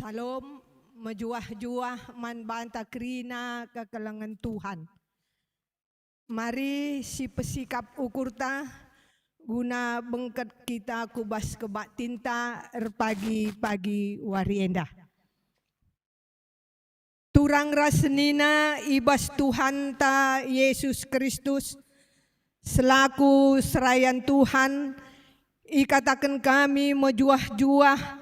Salam mejuah-juah man banta krina ke kelengan Tuhan. Mari si pesikap ukurta guna bengket kita kubas kebak tinta pagi-pagi wariendah. Turang rasenina ibas Tuhan ta Yesus Kristus selaku serayan Tuhan ikatakan kami mejuah-juah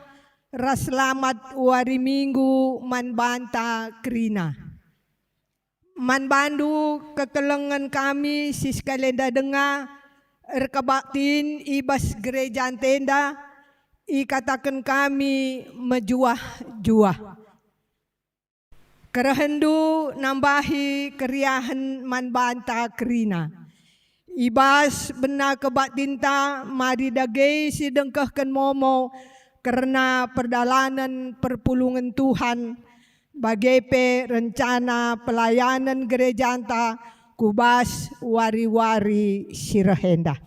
ras selamat wari minggu man banta krina. Man bandu kekelengan kami sis kalenda dengar erkebaktin ibas gereja tenda ikatakan kami mejuah-juah. Kerehendu nambahi keriahan man banta krina. Ibas benar kebaktinta mari dagei si dengkahkan momo karena perdalanan perpulungan Tuhan bagai rencana pelayanan gereja anta kubas wari-wari sirahenda.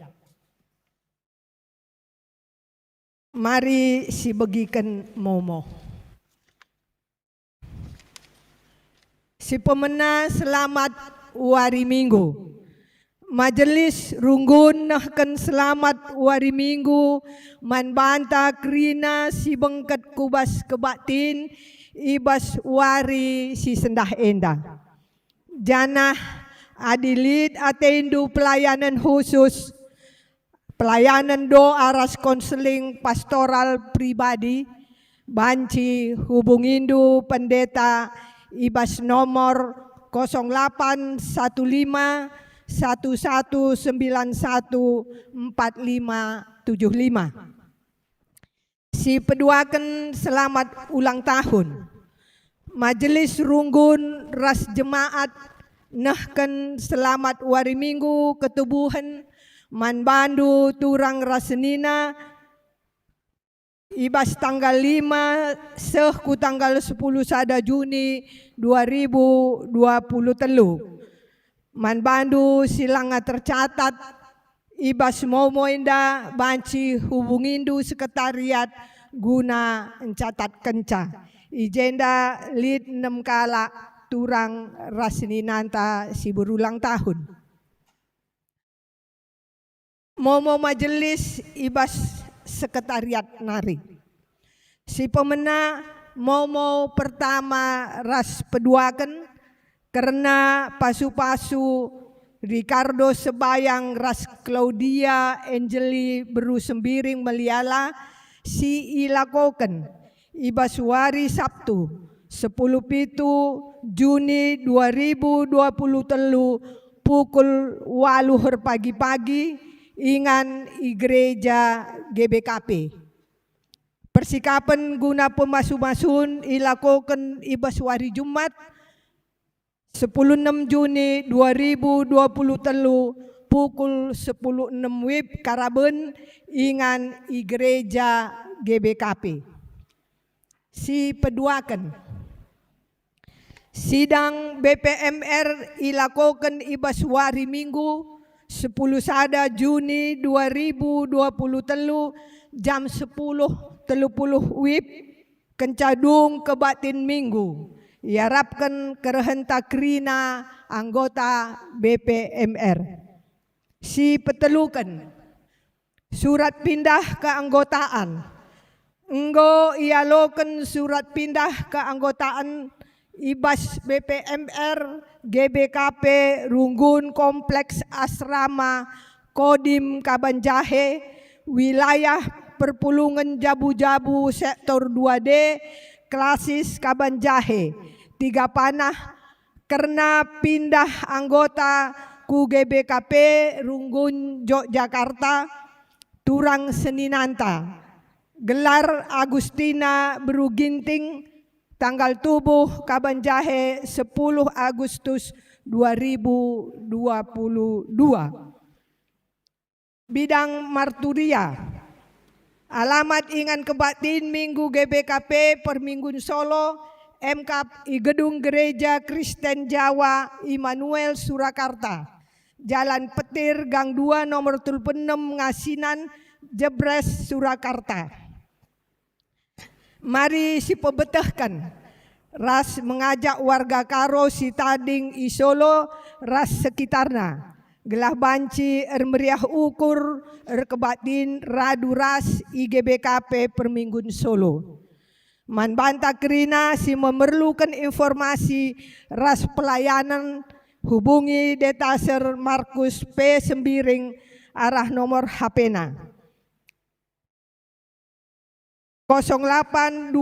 Mari si begikan momo. Si pemena selamat wari minggu. Majelis runggun nahkan selamat wari minggu man banta krina si bengket kubas kebaktin ibas wari si sendah enda. Janah adilit atendu pelayanan khusus, pelayanan doa ras konseling pastoral pribadi, banci hubungindu pendeta ibas nomor 0815 11914575. Si peduakan selamat ulang tahun. Majelis runggun ras jemaat nahkan selamat wari minggu ketubuhan man bandu turang rasenina ibas tanggal 5 ku tanggal 10 sada Juni 2023. Man bandu silanga tercatat ibas momo inda banci hubungindu sekretariat guna mencatat kenca. Ijenda lid 6 kala turang rasininanta si berulang tahun. Momo majelis ibas sekretariat nari. Si pemena momo pertama ras peduakan karena pasu-pasu Ricardo Sebayang ras Claudia Angeli Beru Sembiring Meliala si ilakoken ibas wari Sabtu 10 Juni 2023 pukul 8 pagi-pagi ingan gereja GBKP. Persikapan guna pemasu-masun ilakoken ibas wari Jumat 16 Juni 2023 pukul 10.06 WIB Karaben ingan gereja GBKP. Si peduakan sidang BPMR ilakokan ibas wari minggu 10 sada Juni 2023 jam 10.30 WIB kencadung kebatin minggu. Iarapkan kerehenta krina anggota BPMR. Si petelukan surat pindah keanggotaan. Enggo ialokan surat pindah keanggotaan ibas BPMR GBKP Runggun Kompleks Asrama Kodim Kabanjahe wilayah perpulungan Jabu-Jabu sektor 2D Klasis Kabanjahe 3 panah karena pindah anggota ku GBKP Runggun Yogyakarta turang seninanta gelar Agustina Beruginting tanggal tubuh Kabanjahe 10 Agustus 2022. Bidang marturia alamat ingan kebaktin Minggu GBKP Perminggun Solo MKAP I Gedung Gereja Kristen Jawa Immanuel Surakarta Jalan Petir Gang 2 nomor 36 Ngasinan Jebres Surakarta. Mari si pebetahkan ras mengajak warga Karo, Sitading, Isolo, ras sekitarna. Gelah banci meriah ukur kebatin radu ras IGBKP Perminggun Solo. Man banta kerina si memerlukan informasi ras pelayanan hubungi Detaser Markus P. Sembiring arah nomor HP-na 082134156144.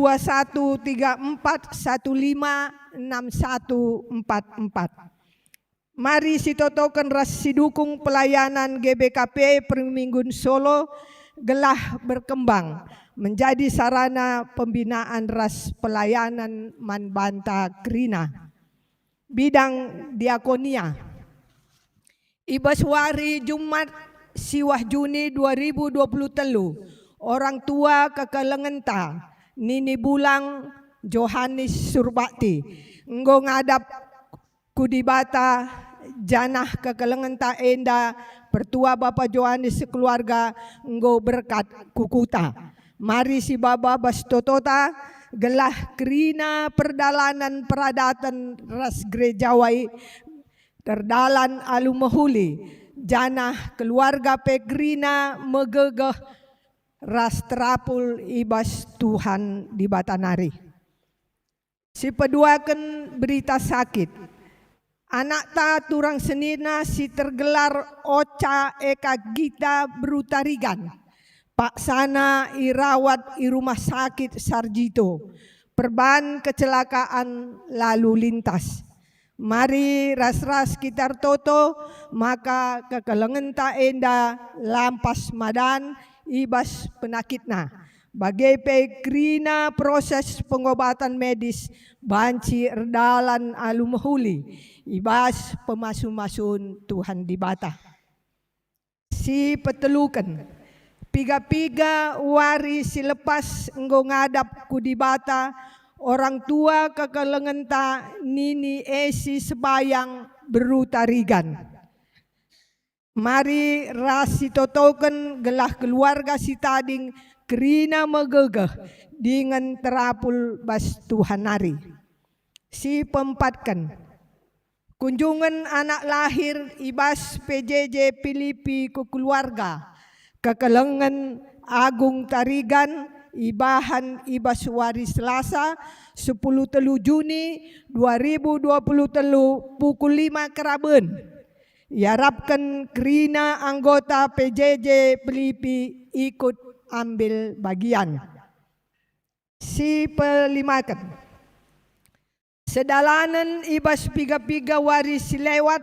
Mari si totokan ras si dukung pelayanan GBKP Perminggun Solo gelah berkembang menjadi sarana pembinaan ras pelayanan man banta kerina. Bidang diakonia. Ibaswari Jumat Siwah Juni 2023. Orang tua kekelengenta Nini Bulang Johannes Surbakti nggo ngadap kudibata janah kekelengenta enda pertua Bapak Johannes sekeluarga nggo berkat kukuta. Mari si Baba Bastotota gelah kerina perdalanan peradatan ras gerejawai terdalan alumahuli janah keluarga pegrina megegeh ras terapul ibas Tuhan di Batanari. Si peduakan berita sakit. Anak ta turang senina si tergelar Oca Eka Gita Brutarigan. Pak Sana irawat i rumah sakit Sarjito. Perban kecelakaan lalu lintas. Mari ras-ras kitar toto maka kekelengenta enda lampas madan ibas penakitna. Bagai pegrina proses pengobatan medis banci erdalan alumahuli ibas pemasun-masun Tuhan di bata. Si petelukan piga-piga wari silepas enggo ngadap ku di bata orang tua kekelengenta Nini Esi sebayang berutarigan. Mari rasi totoken gelah keluarga Sitading kerina megegeh dengan terapul bas Tuhan nari. Si pempatkan kunjungan anak lahir ibas PJJ Filipi ke keluarga kekelengan Agung Tarigan ibahan ibas wari Selasa 10 Juni 2023 pukul 5 Keraben. Diharapkan kerina anggota PJJ Filipi ikut ambil bagian. Si pelimakan sedalanan ibas piga-piga waris lewat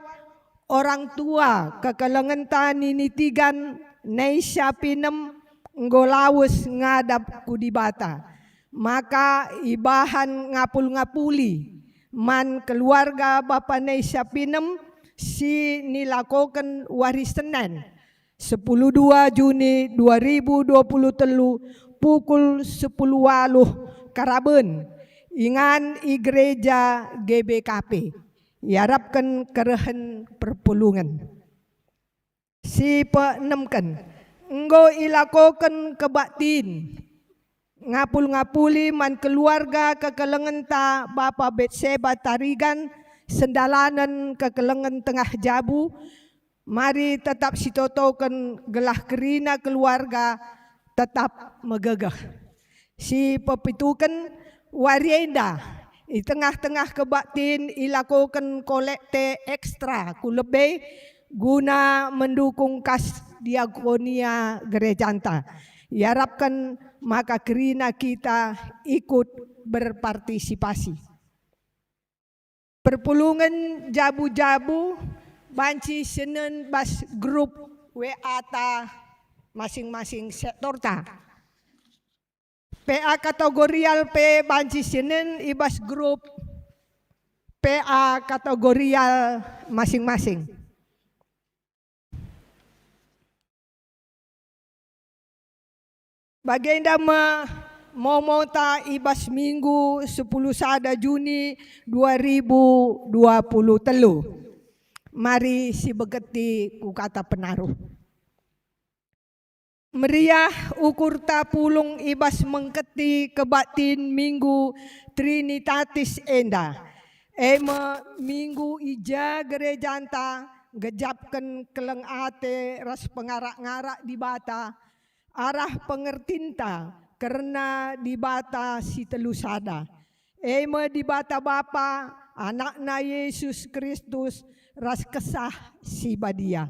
orang tua kekelengenta Nini Tigan Neisha Pinem nggolawus ngadap kudibata. Maka ibahan ngapul-ngapuli man keluarga Bapak Neisha Pinem si nilakokan waris Senin 10/2 Juni 2023 pukul 10.00 Karaben ingan i gereja GBKP. Diharapkan kerehen perpulungan. Si peenemkan enggo ilakokan kebaktin ngapul-ngapuli man keluarga kekelengenta Bapak Betseba Tarigan sendalanan kekelengan tengah Jabu. Mari tetap sitotokan gelah kerina keluarga tetap megegeh. Si pepitukan warienda di tengah-tengah kebaktin ilakokan kolekte ekstra kulebe guna mendukung kas diakonia gerejanta. Diharapkan maka kerina kita ikut berpartisipasi. Perpulungan jabu-jabu banci senen bas grup WA ta masing-masing sektor ta. PA kategorial P banci senen ibas grup PA kategorial masing-masing. Baginda momota ibas minggu 10 Juni 2023. Mari si begeti ku kata penaruh. Meriah ukur tapulung ibas mengketi kebatin minggu Trinitatis enda. Ema minggu ija gereja anta gejapkan keleng ate ras pengarak-ngarak di bata arah pengertinta karena di bata si telusada. Ema di bata Bapa anakna Yesus Kristus ras kesah si badia.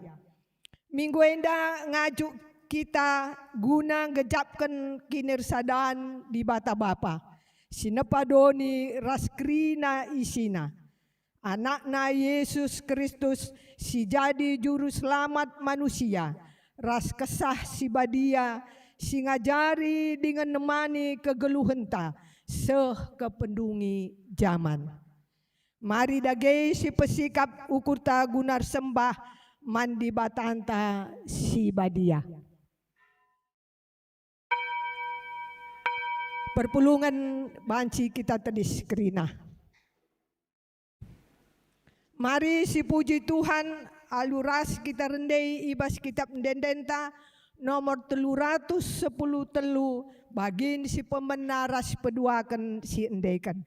Minggu enda ngajuk kita guna gejapkan kinirsadaan di bata Bapa. Sinepadoni raskrina isina. Anakna Yesus Kristus si jadi juru selamat manusia. Ras kesah si badia si ngajari dengan nemani kegeluhenta seh kependungi zaman. Mari dagei si pesikap ukurta gunar sembah mandi batanta si badia. Perpulungan banci kita tadi skrina. Mari si puji Tuhan aluras kita rendai ibas kitab dendenta nomor 310 telu bagin si pemenaras peduakan si endaikan.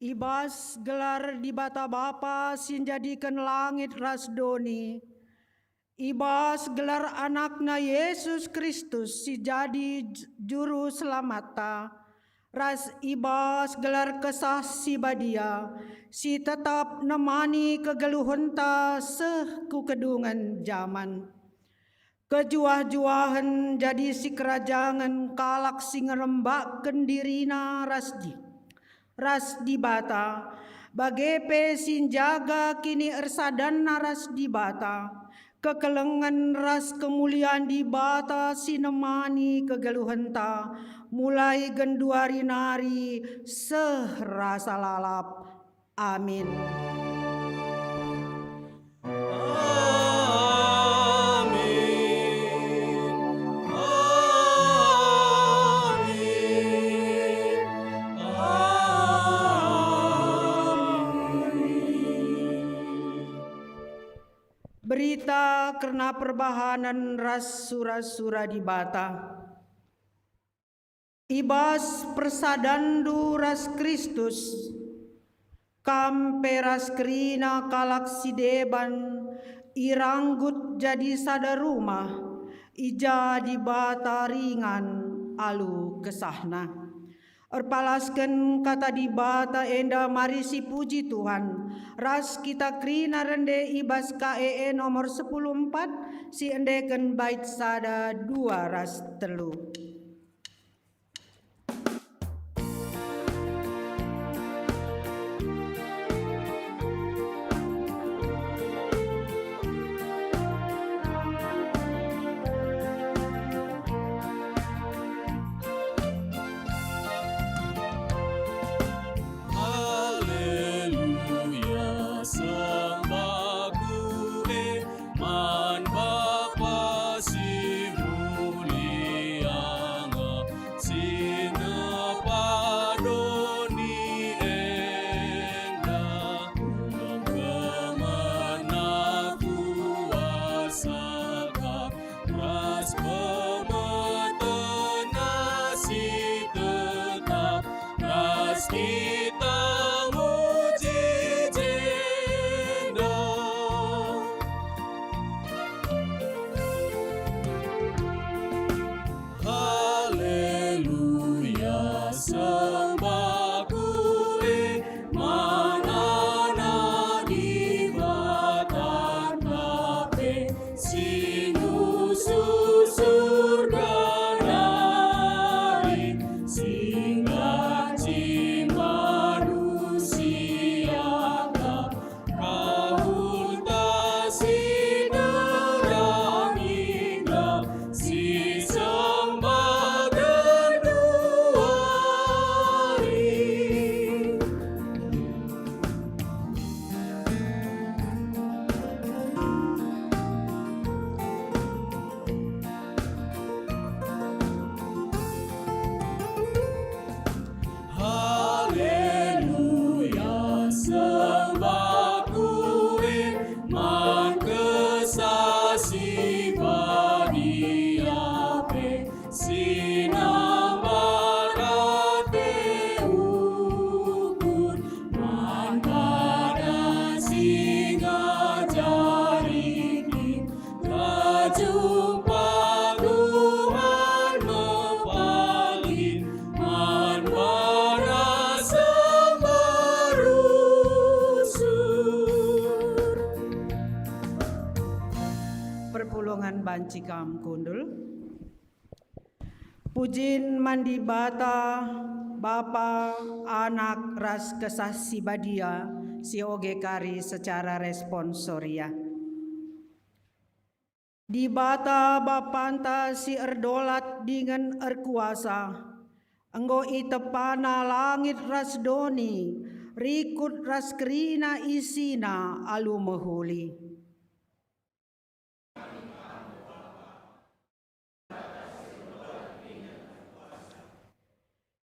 Ibas gelar di bata Bapa sin jadikan langit rasdoni. Ibas gelar anakna Yesus Kristus si jadi juru selamata. Ras ibas gelar kesah si badia si tetap nemani kegeluhenta seh ku kedungan zaman. Kejuah-juahan jadi si kerajangan kalak si ngerembak kendirina ras di bata bagepe sin jaga kini ersadan naras di bata kekelengan ras kemuliaan di bata sinemani kegeluhenta mulai genduari nari sehrasa lalap. Amin. Berita karena perbahanan ras sura-sura di bata. Ibas persadandu ras Kristus kamperas kerina kalak sideban iranggut jadi sada rumah ija di bata ringan alu kesahna. Erpalaskan kata di bata enda mari si puji Tuhan. Ras kita krina rende ibas KEE nomor 104 si endeken bait sada 2 ras telu. terus kita muji jenda. Haleluya sembah kue manana di batan kape sinu surga nari singa ci manusia kahul ta sinerang indra si sembah geduari. Haleluya sembah kue man kesasi padiape sinambarate ukur man pada singa jaringin kajumpa Tuhan mepalin man merasa merusur. Perpulungan banci kam kundul. Pujin mandi bata Bapa anak ras kesah si badia si oge kari secara responsoria. Di bata bapanta si erdolat dengan erkuasa enggo itepana langit ras doni rikut ras kerina isina alu mehuli.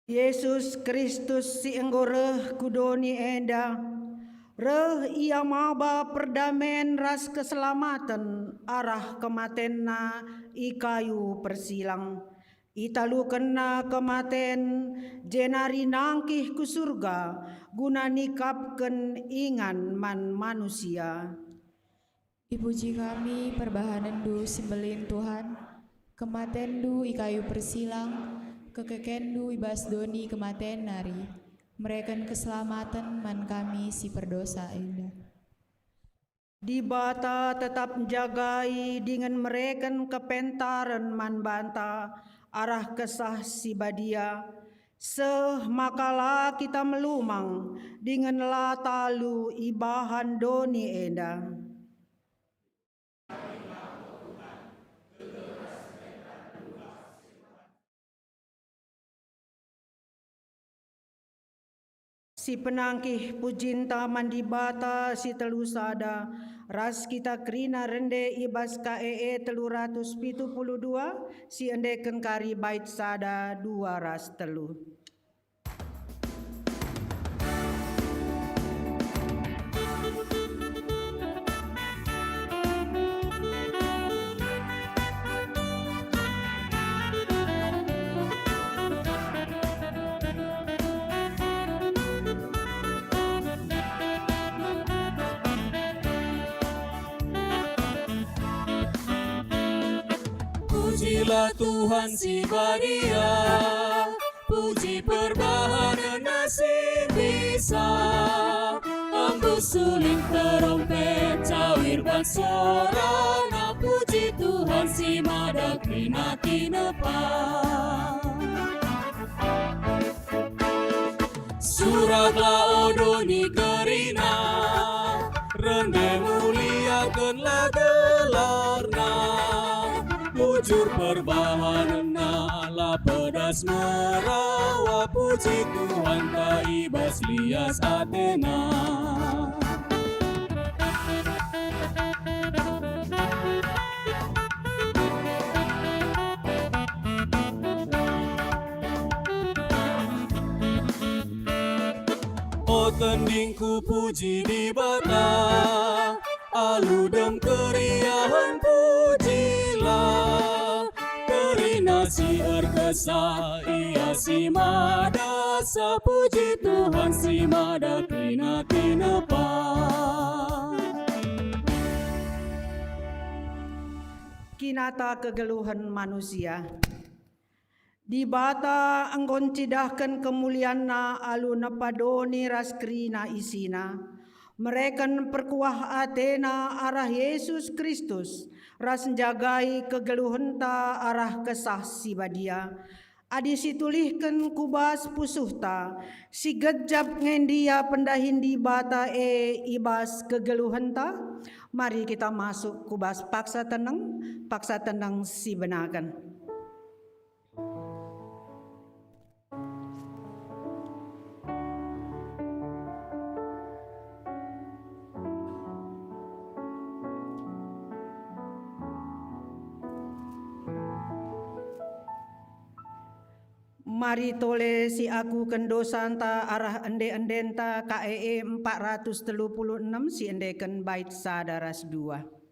Yesus Kristus si enggo reh kudoni enda reh ia maba perdamen ras keselamatan arah kematenna i kayu persilang italu kena kematen jenari nangkih ku surga guna nikapken ingan man manusia. Dipuji kami perbahanan du simbelin Tuhan, kematen du i kayu persilang, kekeken du ibas doni kematen nari, mereken keselamatan man kami si perdosa enda. Di bata tetap menjagai dengan mereken kepentaran man banta arah kesah si badia, seh makalah kita melumang dengan latalu ibahan doni enda. Si penangkih pujinta mandi bata si telu sada ras kita kerina rende ibas KEE 372 si endeken kari bait sada 2 ras telu. Pujilah Tuhan si badia, puji perbahanan nasib bisa. Embus suling terompet, cawir bansorana, puji Tuhan si madak rinati nepa. Suratlah odoni kerina, rende muliakanlah gelarna. Bujur perbahanan ala pedas merawa, puji Tuhan ta ibas lias Athena. O tendingku puji di bata, aludem keriahan pujilah. Kerina si erkesa ia si mada kuasa puji Tuhan si mada tina tinepa. Kinata kegeluhan manusia. Di bata anggon cidahkan kemulianna alu napadoni raskrina isina. Mereken perkuah atena arah Yesus Kristus. Ras jagai kegeluhenta arah kesah si badia. Adi situlihkan kubas pusuhta. Si gejap ngendia pendahin di bata ibas kegeluhenta. Mari kita masuk kubas paksa tenang si benakan. Mari tole si aku kendosanta arah ende-endenta KEE 436 si endeken bait sadaras 2.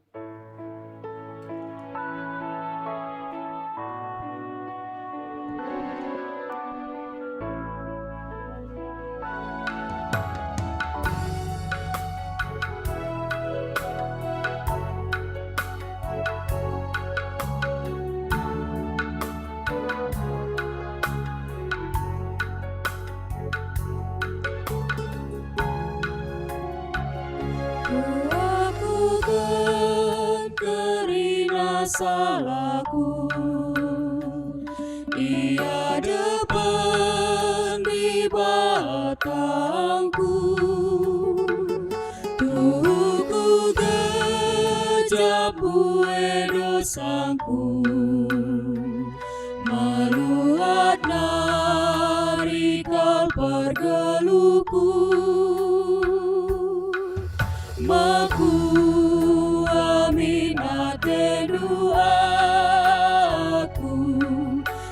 Salahku, ia depan di batangku, tuku gejap bue dosaku, maluat narikal pergeluku, maku aminate doaku,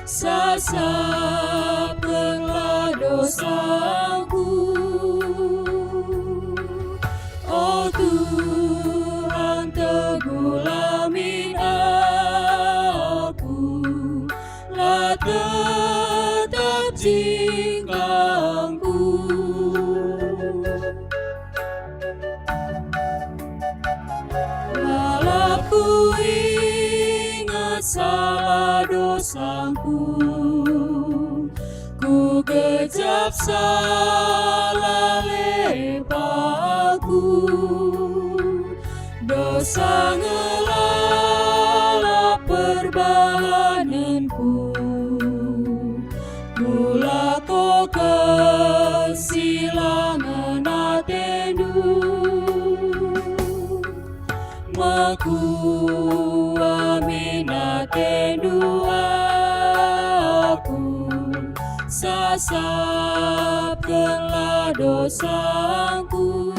sasapkanlah dosaku. Oh Tuhan, tegulamin aku, lah tetap jingkangku. Ku ingat salah dosaku, ku kejap salah lepaku, dosa ngelala perbahananku, mula kau kesilangan atendu. Maku aminate doaku, sasapkanlah dosaku.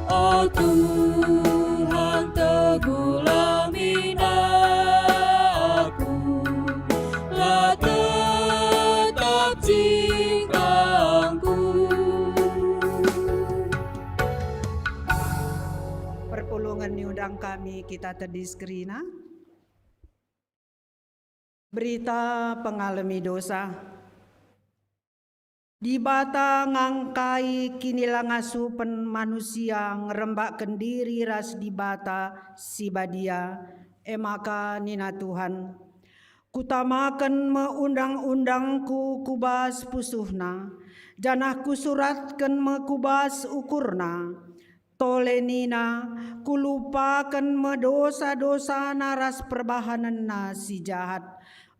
Oh Tuhan, tegulamin aku, lah tetap jingkangku. Perpulungan niudang kami kita terdiskrina. Berita pengalami dosa. Di bata ngangkai kinilah ngasupen manusia ngerembak kendiri ras di bata si badia. Maka nina Tuhan, kutamakan meundang-undangku kubas pusuhna, janahku suratkan mekubas ukurna. Tole nina kulupakan medosa-dosa naras perbahanan nasi jahat.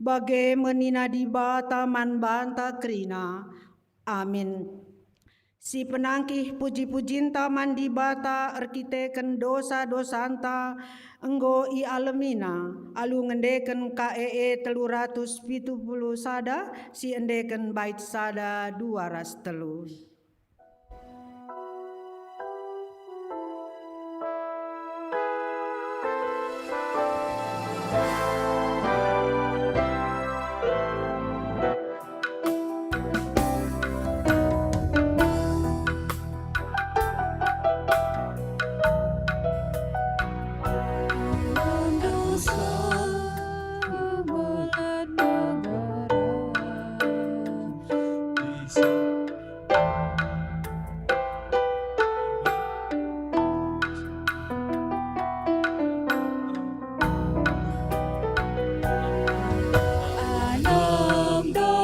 Bagai menina di bata man banta krina. Amin. Si penangkih puji-pujinta man di bata arkiteken dosa-dosanta enggo i alemina. Alu ngendeken KEE 370 sada si endeken bait sada 203.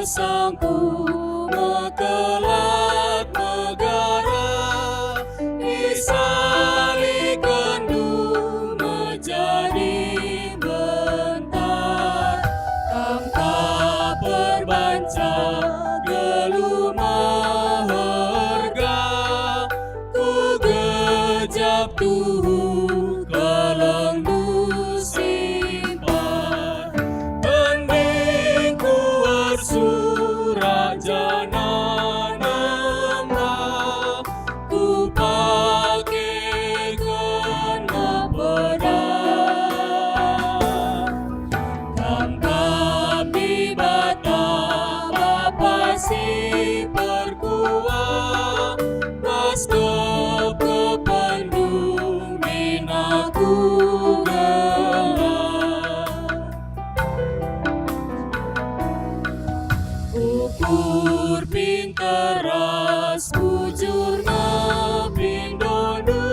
sangku mekelat negara isali kendu menjadi bentar tangkap berbanca gelumah harga ku gejap tuhu kelengdu simpan bening ku surat jana nama ku pakai kena pedang tangkap di bata bapa si perkuah pas kependung minaku ukur pinteras bujur ngapindondo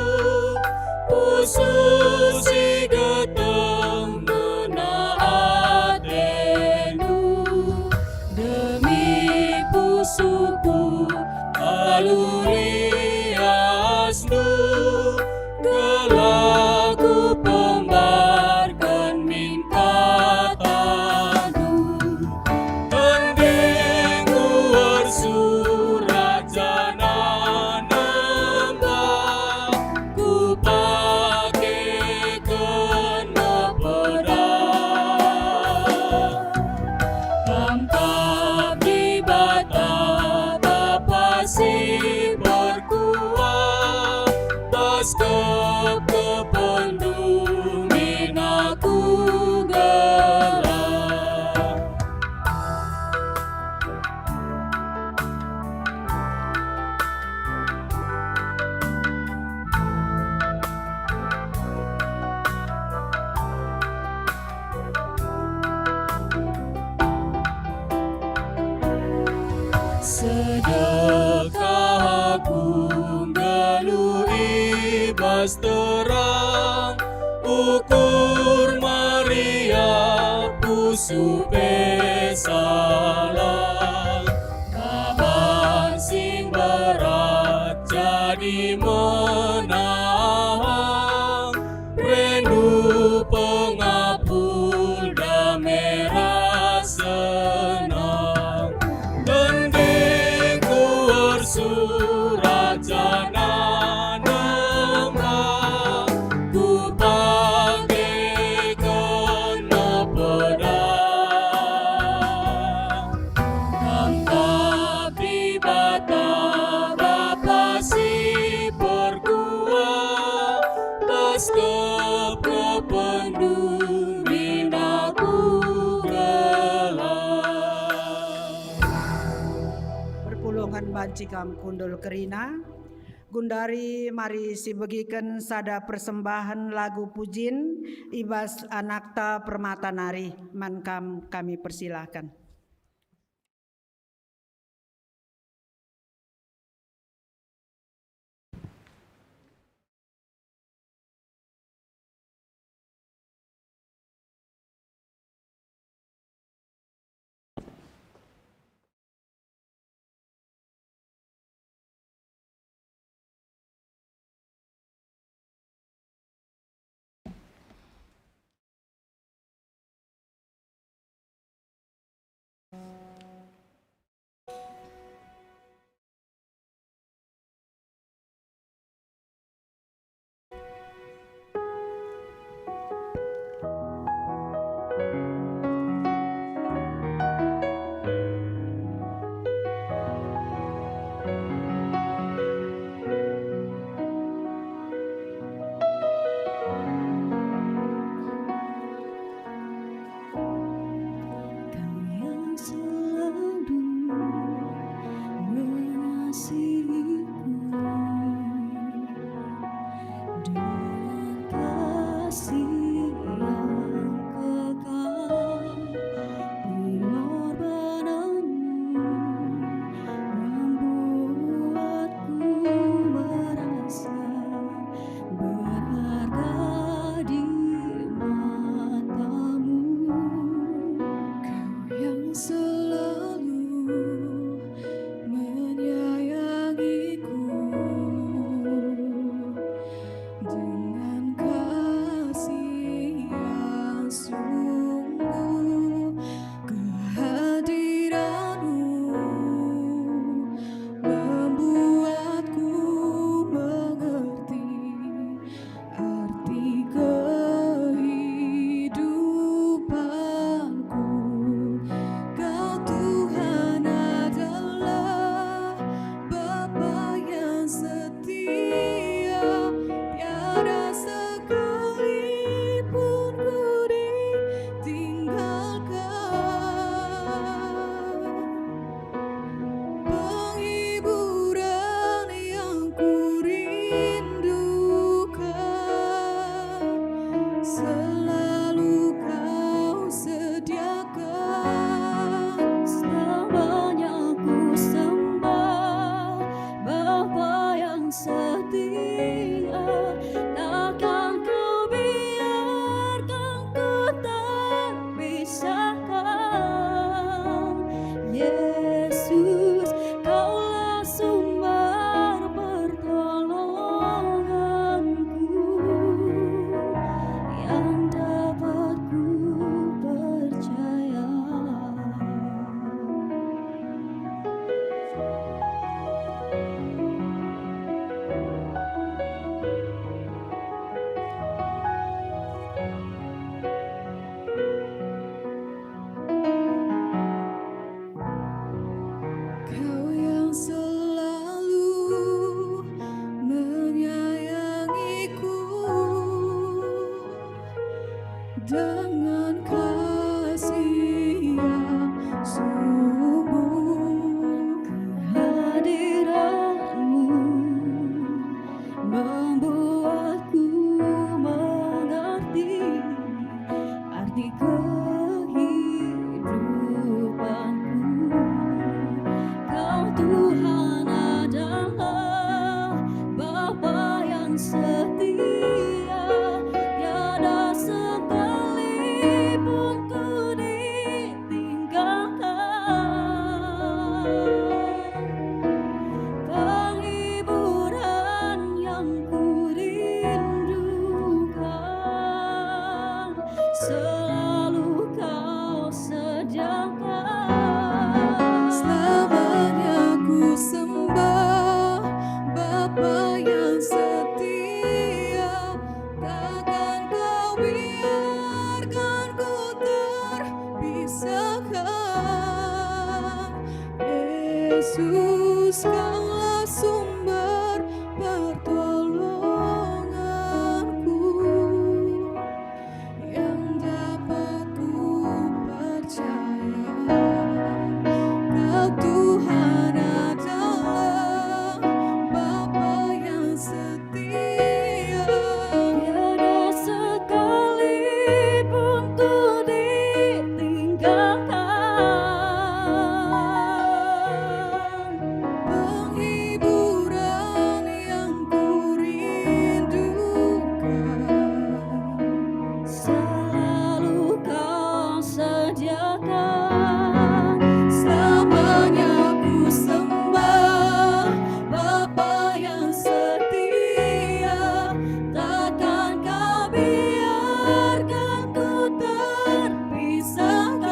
pususi geteng menaatenu demi pusuku aluliasnu gelaku pembarkan minkatanu surat jana nama ku pakai kena pedang tangkap di bata bapa si berkuah pas kependung minaku gelap. Sedekah aku galui bas terang ukur Maria pusu pesalang kaban sing berat jadi menang rindu pengapul damai senang dending kuar surat jana nama ku pakai kena pedang tangkap di bata bapa si perkuah pas kependung minaku Perpulungan bancikam kundul kerina Gundari mari si begiken sada persembahan lagu pujin ibas anakta permata nari mankam kami persilahkan. Yesus, Kaulah sumber pertolonganku, yang dapat ku percaya. Kau Tuhan adalah Bapa yang setia, Tiada sekalipun ku ditinggalkan. penghiburan yang ku rindukan. Selalu kau sediakan. Selamanya ku sembah Bapa yang setia, takkan kau biarkan ku terpisahkan.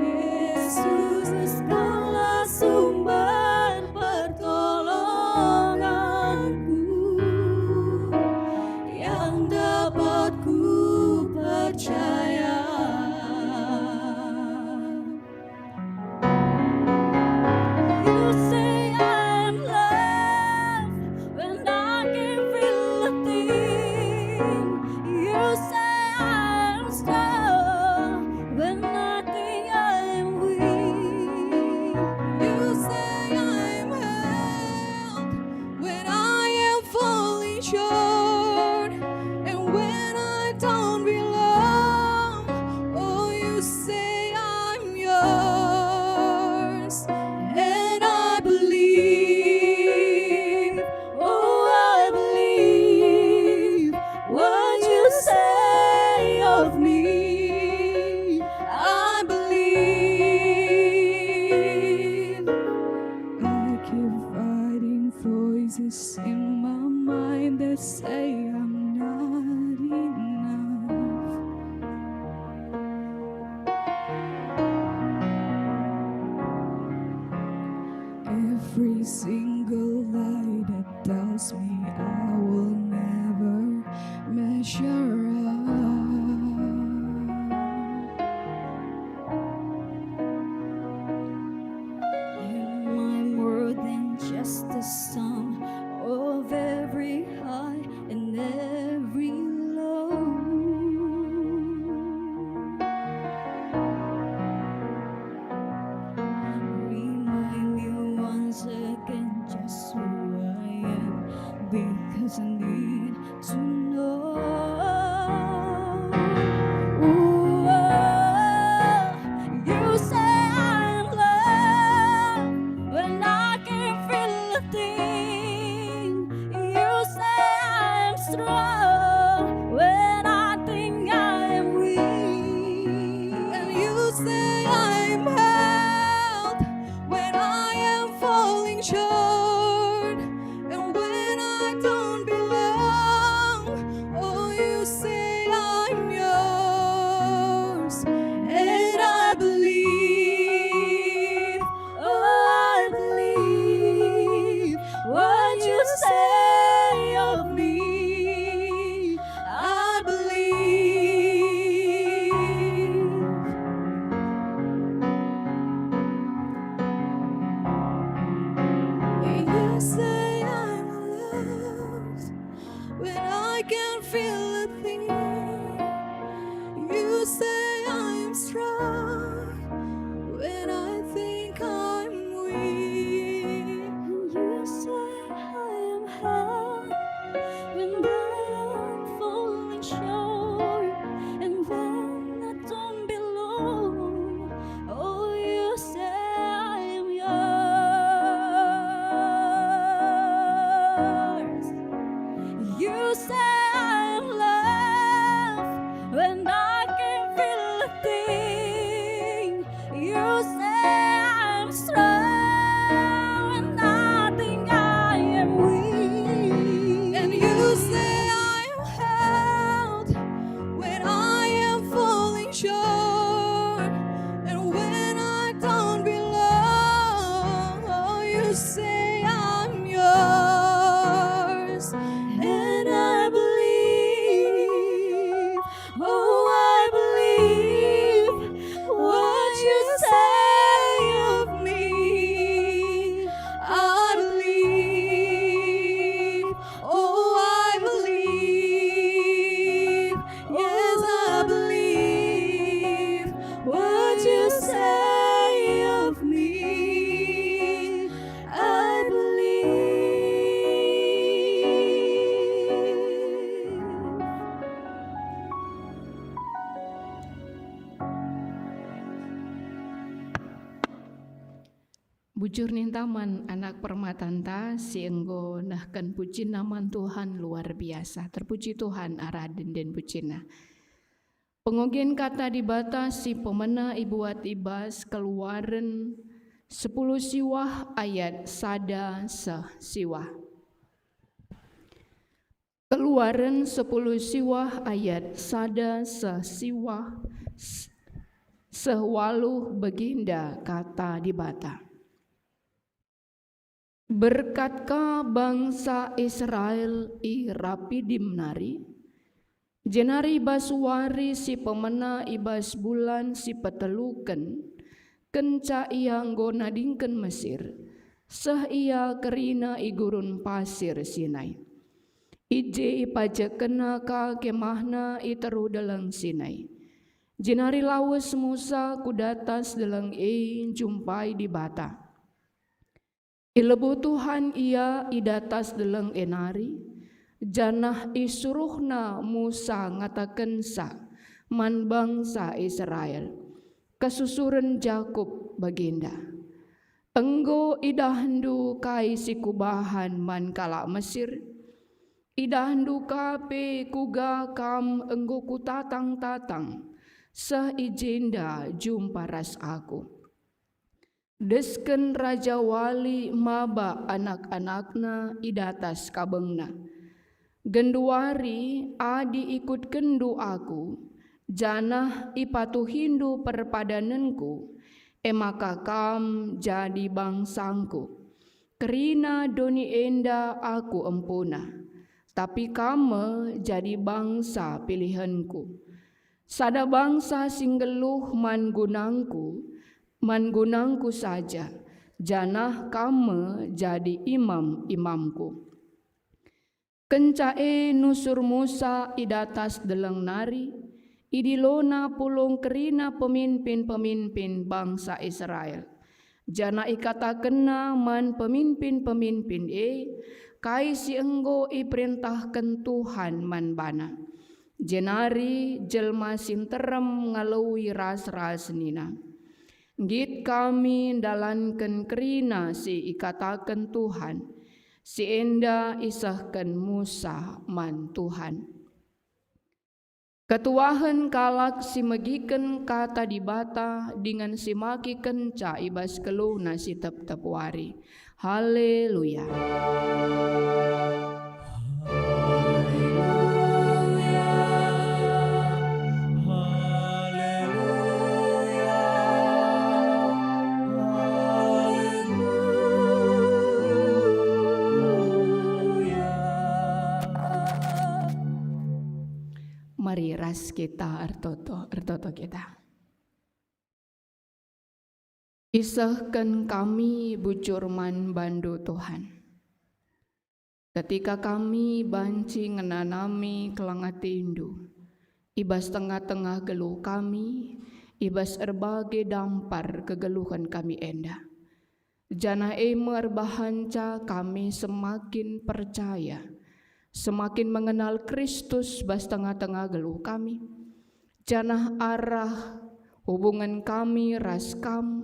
Yesus, Kaulah sumber pertolonganku, yang dapat ku percaya. You say I'm loved when I can feel a thing. You say I'm strong when I think I'm weak. You say I'm held when I am falling short, and when I don't belong. Oh, you say I'm yours, and I believe. Oh, I believe what you say of me. I believe. I keep fighting voices in my mind that say I'm not enough. Every single lie that tells me I will never measure up. Am I more than just the sum of every high and every low? Remind me once again just who I am, because I need to know. Ooh, you say I'm loved when I can't feel a thing. You say I'm strong when I think I'm weak. And you say I'm held when I am falling short, and when I don't belong. Oh, you say I'm yours, and I believe. Oh, I believe what you say of me. I believe. And you say I'm loved when I can't feel a thing. You say I'm strong when I think I'm weak. You say I am held when I am falling short, and when I don't belong. Oh, you say I am yours. Bujur nintaman anak permatanta si enggo nahkan puji naman Tuhan luar biasa. Terpuji Tuhan araden dan pucina. Pengogen kata dibatasi pemena ibuat ibas keluaran 10 siwah ayat sada siwah. Keluaran 10 siwah ayat sada siwah sewaluh baginda kata dibata. Berkatkah bangsa Israel i rapidim nari, jenari baswari si pemena ibas bulan si peteluken, kenca ia nggonadingken Mesir, sah ia kerina igurun pasir Sinai. Ije ipajakena ka kemahna iteru dalang Sinai. Jenari lawes Musa kudatas dalang jumpai di bata. Ilebu Tuhan ia idatas dalang enari, janah isuruhna Musa ngataken sa man bangsa Israel, kesusuren Jakub baginda. Enggo idahandu kai si kubahan man kala Mesir, idahandu kape kuga kam enggo kutatang-tatang, sah ijenda jumpa ras aku. Desken Raja Wali maba anak-anakna idatas kabengna. Genduari adi ikut kendu aku, janah ipatuhindu perpadananku, emaka kam jadi bangsangku. Kerina doni enda aku empuna, tapi kame jadi bangsa pilihanku. Sada bangsa singgeluh man gunangku saja, janah kame jadi imamku. Kencae nusur Musa idatas deleng nari, idilona pulung kerina pemimpin-pemimpin bangsa Israel. Jana ikatakena man pemimpin-pemimpin kai si enggo iperintahkan Tuhan man bana. Jenari jelma sinterem ngalawi ras-ras nina. Git kami dalankan kerina si ikatakan Tuhan, si enda isahkan Musa man Tuhan. Ketuahan kalak si megiken kata dibata dengan si maki kenca ibas keluna si tep-tep wari. Haleluya. Mari ras kita ertoto kita. Isahkan kami bujurman bandu Tuhan. Ketika kami banci ngenanami kelangatindu, ibas tengah-tengah geluh kami, ibas erbage dampar kegeluhan kami enda. Jana merbahanca kami semakin percaya, semakin mengenal Kristus bas tengah-tengah geluh kami. Janah arah hubungan kami raskam,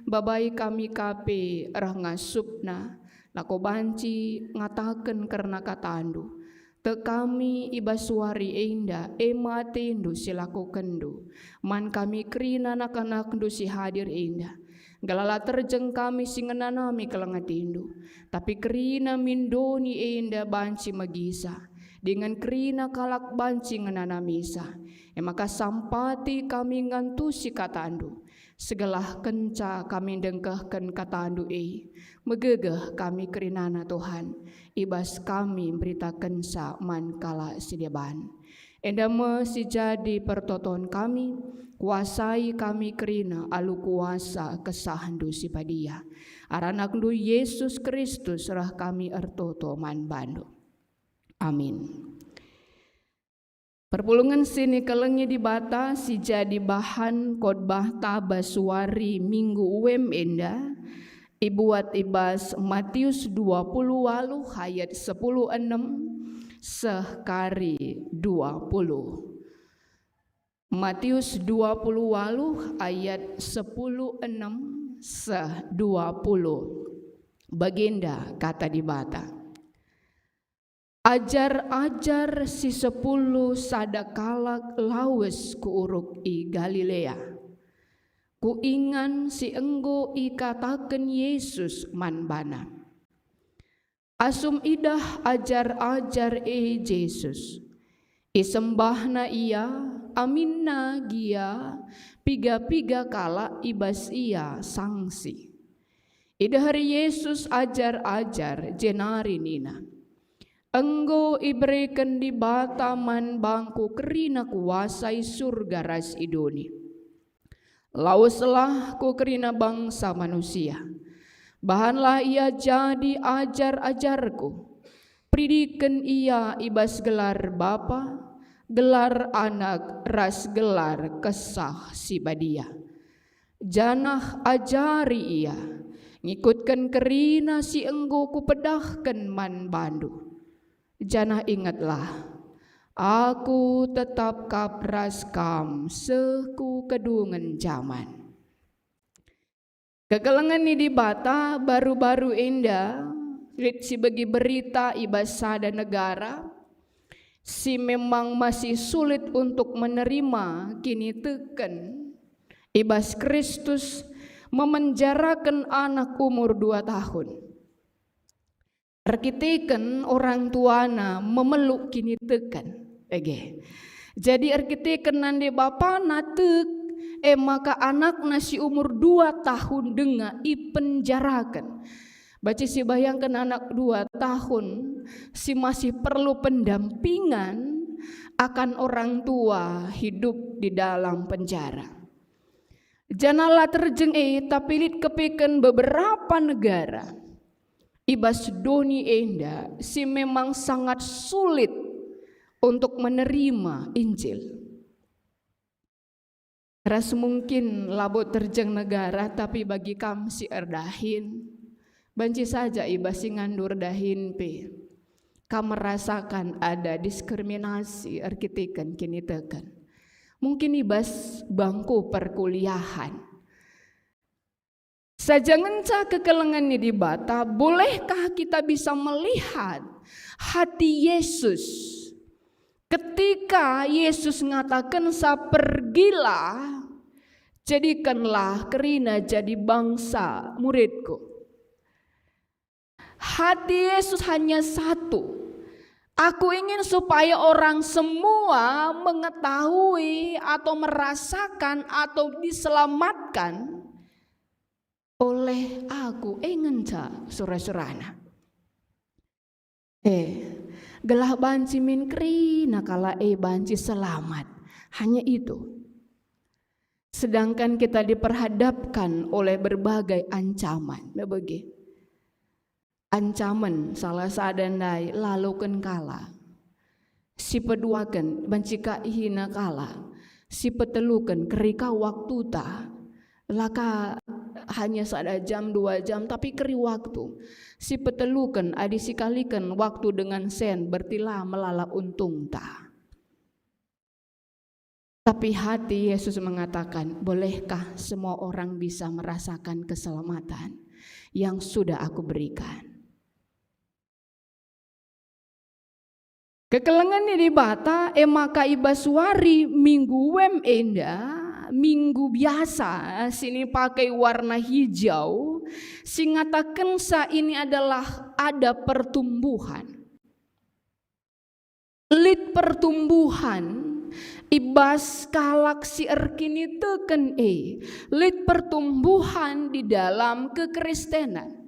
babai kami kape arah ngasupna, lako banci ngataken karena katandu. Te kami ibaswari enda ematendu silaku kendu, man kami kerina anak-anak du si hadir enda. Galala terjeng kami singenanami kelangatindu, tapi kerina mindoni enda banci magisa, dengan kerina kalak banci ngenanamisa, emaka sampati kami ngantusi katandu, segelah kenca kami dengkahkan katandu megegeh kami kerinana Tuhan, ibas kami beritakan sa man kala sideban. Enda si jadi pertoton kami, kuasai kami kerina alu kuasa kesahandu si padia. Aranakdu Yesus Kristus rah kami ertoto man bandu. Amin. Perpulungan sini kelengi di bata si jadi bahan khotbah tabaswari minggu uwem enda. Ibuat ibas Matius 20 walu ayat 10:6 sekari 20. Matius 20 walu ayat 10:6 se-20 Baginda kata di bata. Ajar-ajar si 10 sadakalak lawes ku uruk i Galilea. Ku ingan si enggo i kataken Yesus manbana. Asum idah ajar-ajar Yesus. Isembahna ia, aminna gia, piga-piga kala ibas ia sangsi. Idah hari Yesus ajar-ajar jenari nina. Enggo iberikan di bataman bangku kerina kuasai surga ras idoni. Lauslah ku kerina bangsa manusia. Bahanlah ia jadi ajar-ajarku. Pridiken ia ibas gelar Bapa, gelar anak ras gelar kesah si badia. Janah ajari ia, ngikutkan kerina si enggo ku pedahkan man bandu. Janah ingatlah, aku tetap kapras kam seku kedungan zaman. Kekelengan ni di bata baru-baru indah, lit si bagi berita ibas sada negara, si memang masih sulit untuk menerima kini teken ibas Kristus memenjarakan anak umur 2 tahun. Arkiteken orang tuana memeluk kini teken. Jadi arkiteken nande bapa natek maka anak nasi umur 2 tahun denga ipenjarakan. Baca si bayangkan anak 2 tahun si masih perlu pendampingan akan orang tua hidup di dalam penjara. Janalah terjeng tapi lit kepiken beberapa negara. Ibas doni enda si memang sangat sulit untuk menerima Injil. Ras mungkin labot terjeng negara tapi bagi kam si erdahin. Banci saja ibas si ngandur dahin pe. Kam merasakan ada diskriminasi arkiteken kini tekan. Mungkin ibas bangku perkuliahan. Sajangan kekelengan ini di bata, bolehkah kita bisa melihat hati Yesus ketika Yesus mengatakan pergilah, jadikanlah kerina jadi bangsa muridku. Hati Yesus hanya satu. Aku ingin supaya orang semua mengetahui atau merasakan atau diselamatkan oleh aku. Ngenca surah-surahna. Gelah banci min krina kala banci selamat. Hanya itu. Sedangkan kita diperhadapkan oleh berbagai ancaman. Ancaman salah sadandai lalu ken kala. Si peduakan bancika ihina kala. Si petelukan kerika waktu ta. Laka hanya sada jam 2 jam tapi keri waktu. Si petelukan adi sikalikan waktu dengan sen bertilah melala untung ta. Tapi hati Yesus mengatakan, bolehkah semua orang bisa merasakan keselamatan yang sudah aku berikan? Kekelengan di bata maka ibaswari minggu wem enda. Minggu biasa sini pakai warna hijau, singatakan sa ini adalah ada pertumbuhan. Lit pertumbuhan ibas kalak si erkini teken lit pertumbuhan di dalam kekristenan.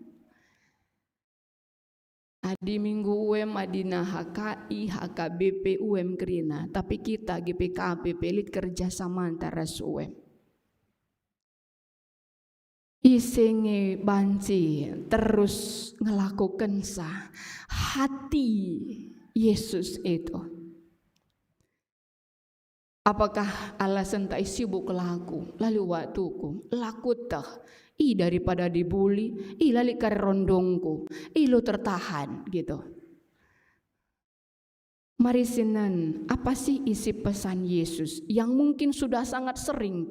Adi minggu UM adina HKI, HKBP, UM kerina. Tapi kita GPKP pelit kerjasama antara UM. Isenge banci terus ngelakukan sa hati Yesus itu. Apakah alasan tak sibuk laku lalu waktuku laku tah daripada dibully, lali kare rondongku, lo tertahan gitu. Mari sinan, apa sih isi pesan Yesus yang mungkin sudah sangat sering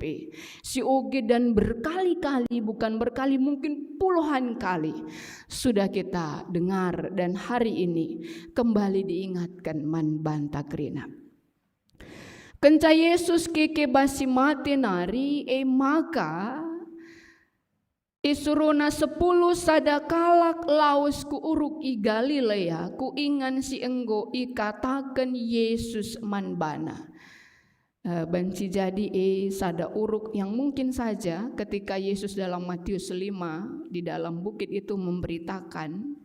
si oge dan berkali-kali, bukan berkali, mungkin puluhan kali sudah kita dengar, dan hari ini kembali diingatkan man banta krina. Kenca Yesus keke basi mati nari, maka isuruna 10 sadakalak laus ku uruk i Galilea, ku ingan si enggo ikataken Yesus manbana. Banci jadi sada uruk yang mungkin saja ketika Yesus dalam Matius 5 di dalam bukit itu memberitakan,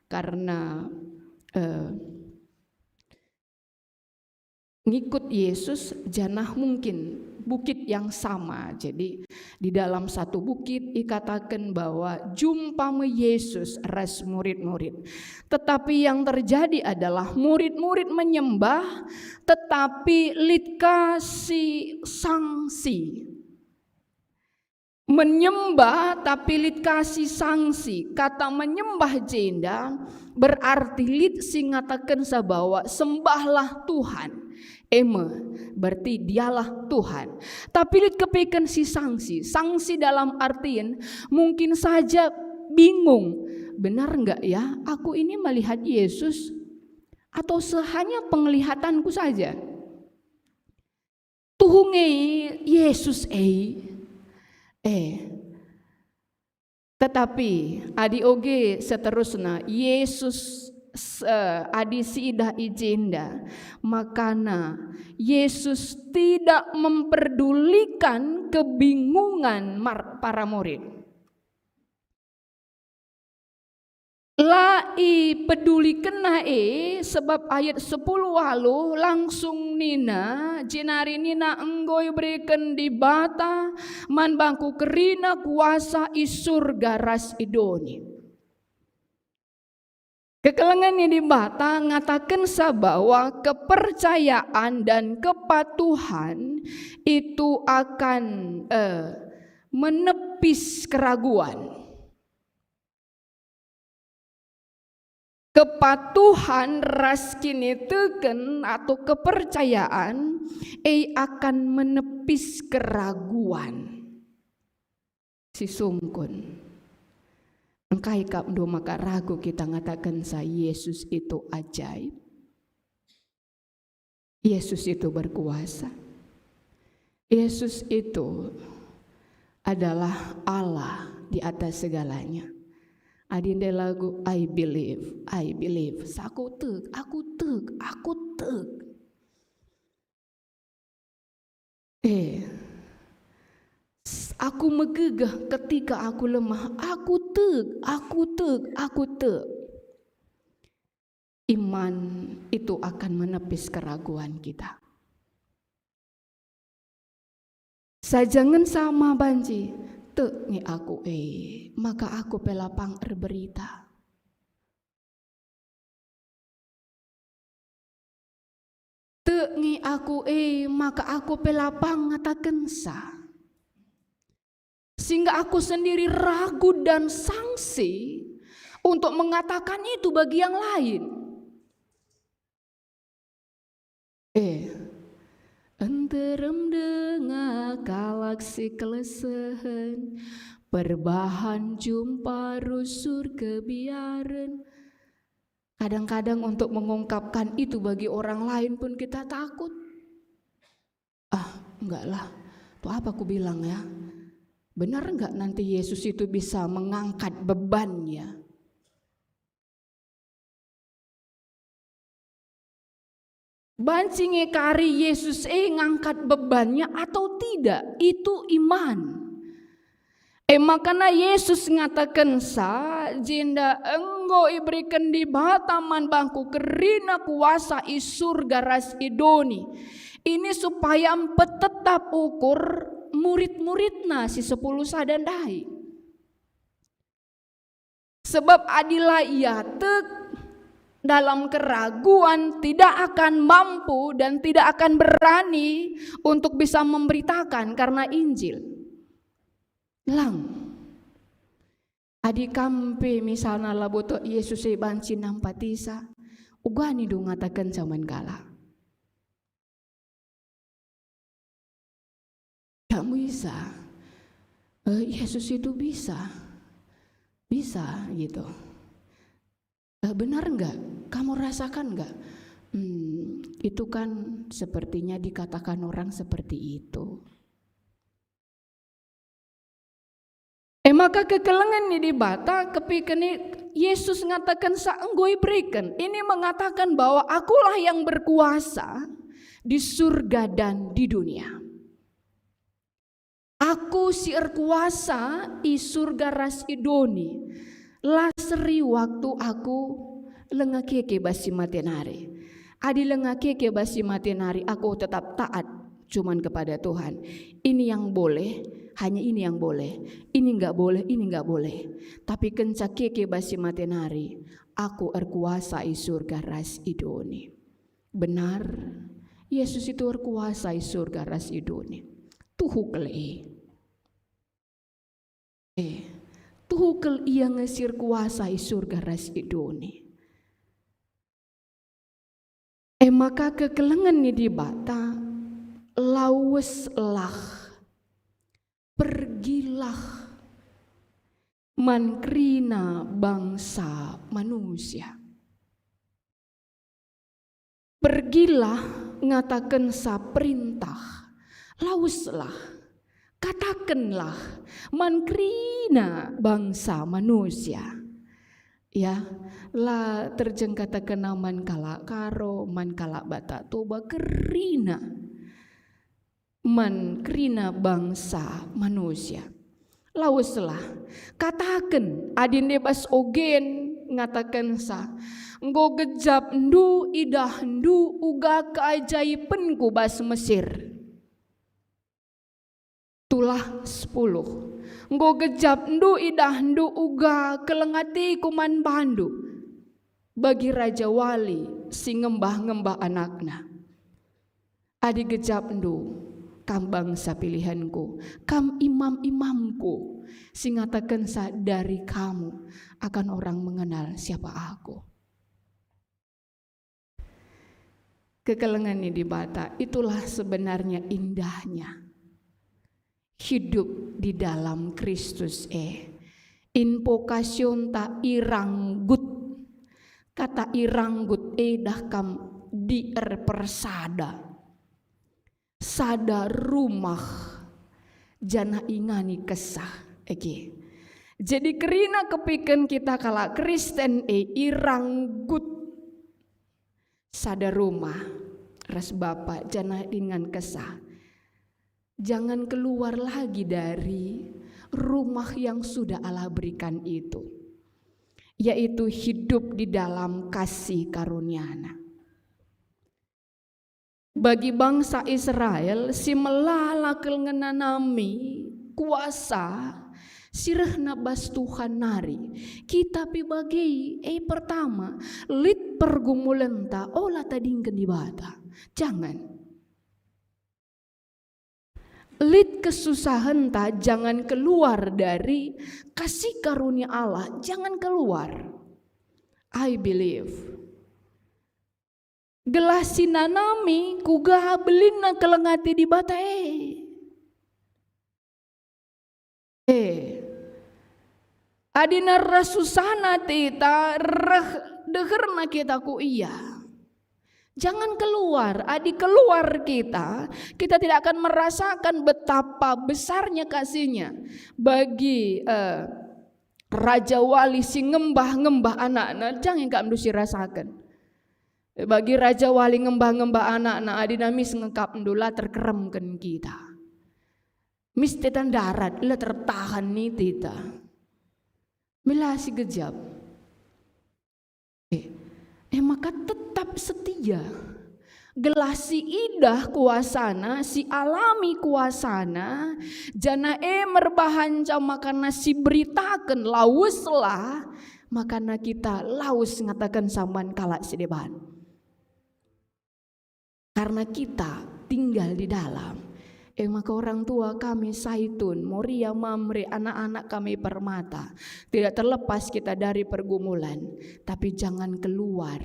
karena ngikut Yesus janah mungkin bukit yang sama. Jadi di dalam satu bukit dikatakan bahwa jumpa me Yesus ras murid-murid. Tetapi yang terjadi adalah murid-murid menyembah, tetapi litkasi sanksi. Menyembah tapi lit kasih sanksi. Kata menyembah jenda berarti lit singatakan sabawa sembahlah Tuhan. Berarti dialah Tuhan. Tapi lit kepekan si sanksi. Sanksi dalam artian mungkin saja bingung. Benar enggak ya aku ini melihat Yesus, atau hanya penglihatanku saja? Tuhunge Yesus tetapi adi oge seterusnya Yesus adi siidah ijenda, makana Yesus tidak memperdulikan kebingungan para murid. Lai peduli kena sebab ayat 10 walu langsung nina jenari nina enggoy berikan di bata man bangku kerina kuasa isur garas idoni. Kekelengan di bata ngatakan sabawa kepercayaan dan kepatuhan itu akan menepis keraguan. Kepatuhan ras kini teken atau kepercayaan akan menepis keraguan. Si sungkun engkai kapdo maka ragu kita ngatakan sa Yesus itu ajaib, Yesus itu berkuasa, Yesus itu adalah Allah di atas segalanya. Adinde lagu I believe. Aku tek. Aku megegah ketika aku lemah. Aku tek. Iman itu akan menepis keraguan kita. Sajangan sama banji. Tek ni aku maka aku pelapang berita. Tek ni aku maka aku pelapang ngatakan sa. Sehingga aku sendiri ragu dan sangsi untuk mengatakan itu bagi yang lain. Enterem dengar galaksi kelesehan, perbahan jumpa rusur kebiaran. Kadang-kadang untuk mengungkapkan itu bagi orang lain pun kita takut. Enggak lah, tuh apa aku bilang ya? Benar enggak nanti Yesus itu bisa mengangkat bebannya? Bancinge kari Yesus ngangkat bebannya atau tidak, itu iman. Makanya Yesus ngatakan sa jenda enggo iberikan di bataman bangku kerina kuasa isur garas idoni. Ini supaya tetap ukur murid-muridna si 10 sadandai. Sebab adilah ia dalam keraguan tidak akan mampu dan tidak akan berani untuk bisa memberitakan karena Injil. Adi kampe misalnya laboto Yesus banci nampatisa ugani do ngatakan zaman kala. Kamu bisa, Yesus itu bisa gitu. Benar enggak? Kamu rasakan enggak? Itu kan sepertinya dikatakan orang seperti itu. Maka kekelengan ini bata kepikan Yesus ngatakan saenggoi berikan. Ini mengatakan bahwa akulah yang berkuasa di surga dan di dunia. Aku si erkuasa i surga ras idoni. Laseri waktu aku lengakeke basi matenari. Adi lengakeke basi matenari aku tetap taat cuman kepada Tuhan. Ini yang boleh, hanya ini yang boleh. Ini enggak boleh, ini enggak boleh. Tapi kencakeke basi matenari, aku erkuasa i surga ras idoni. Benar, Yesus itu erkuasa i surga ras idoni. Tuhukle. Tuhukle ia ngesir kuasa i surga ras idoni. Maka kekelengan ni di bata, laweslah, pergilah, mankrina bangsa manusia. Pergilah ngatakan sa perintah, laweslah, katakanlah, mankrina bangsa manusia. Ya, la terjeng katakan man kala karo, man kala bata toba kerina, man krina bangsa manusia. Laweslah, katakan adin debas ogen ngatakan sa, enggo gejap ndu idah ndu uga keajaibanku bas Mesir. Tulah 10. Nggo gejap ndu idah ndu uga kelengati kuman bandu bagi Raja Wali si ngembah-ngembah anakna. Adi gejap ndu kam bangsa pilihanku, kam imam-imamku, si ngatakan sa dari kamu akan orang mengenal siapa aku. Kekelengan di bata, itulah sebenarnya indahnya hidup di dalam Kristus. Invokasion ta iranggut, kata iranggut dah kam dier persada, sada rumah jana ingani kesah. Jadi kerina kepiken kita kala Kristen iranggut sada rumah ras Bapa jana ingan kesah. Jangan keluar lagi dari rumah yang sudah Allah berikan itu, yaitu hidup di dalam kasih karunia-Na. Bagi bangsa Israel, si melalakil ngenanami kuasa sirehna bas Tuhan nari. Kita pi bagi pertama lit pergumulan ta olah tadingken di bata. Jangan. Lid kesusahan tak, jangan keluar dari kasih karunia Allah, jangan keluar. I believe. Gelasinanami kuga belina kelengati di bata adina rasusana tita deherna kita ku iya. Jangan keluar, adik keluar kita tidak akan merasakan betapa besarnya kasihnya bagi Raja Wali si ngembah-ngembah anak-anak. Jangan kak mesti rasakan. Bagi Raja Wali ngembah-ngembah anak-anak adina mis ngekap ndula terkeremkan kita. Mis tetan darat la tertahan nih tita. Melasi gejap. Maka tetap setia. Gelasi idah kuasana, si alami kuasana, jana merbahan makana si beritakan lawuslah, makana kita laus ngatakan saman kalak si deban. Karena kita tinggal di dalam. Maka orang tua kami Saitun, Moria, Mamre, anak-anak kami Permata, tidak terlepas kita dari pergumulan, tapi jangan keluar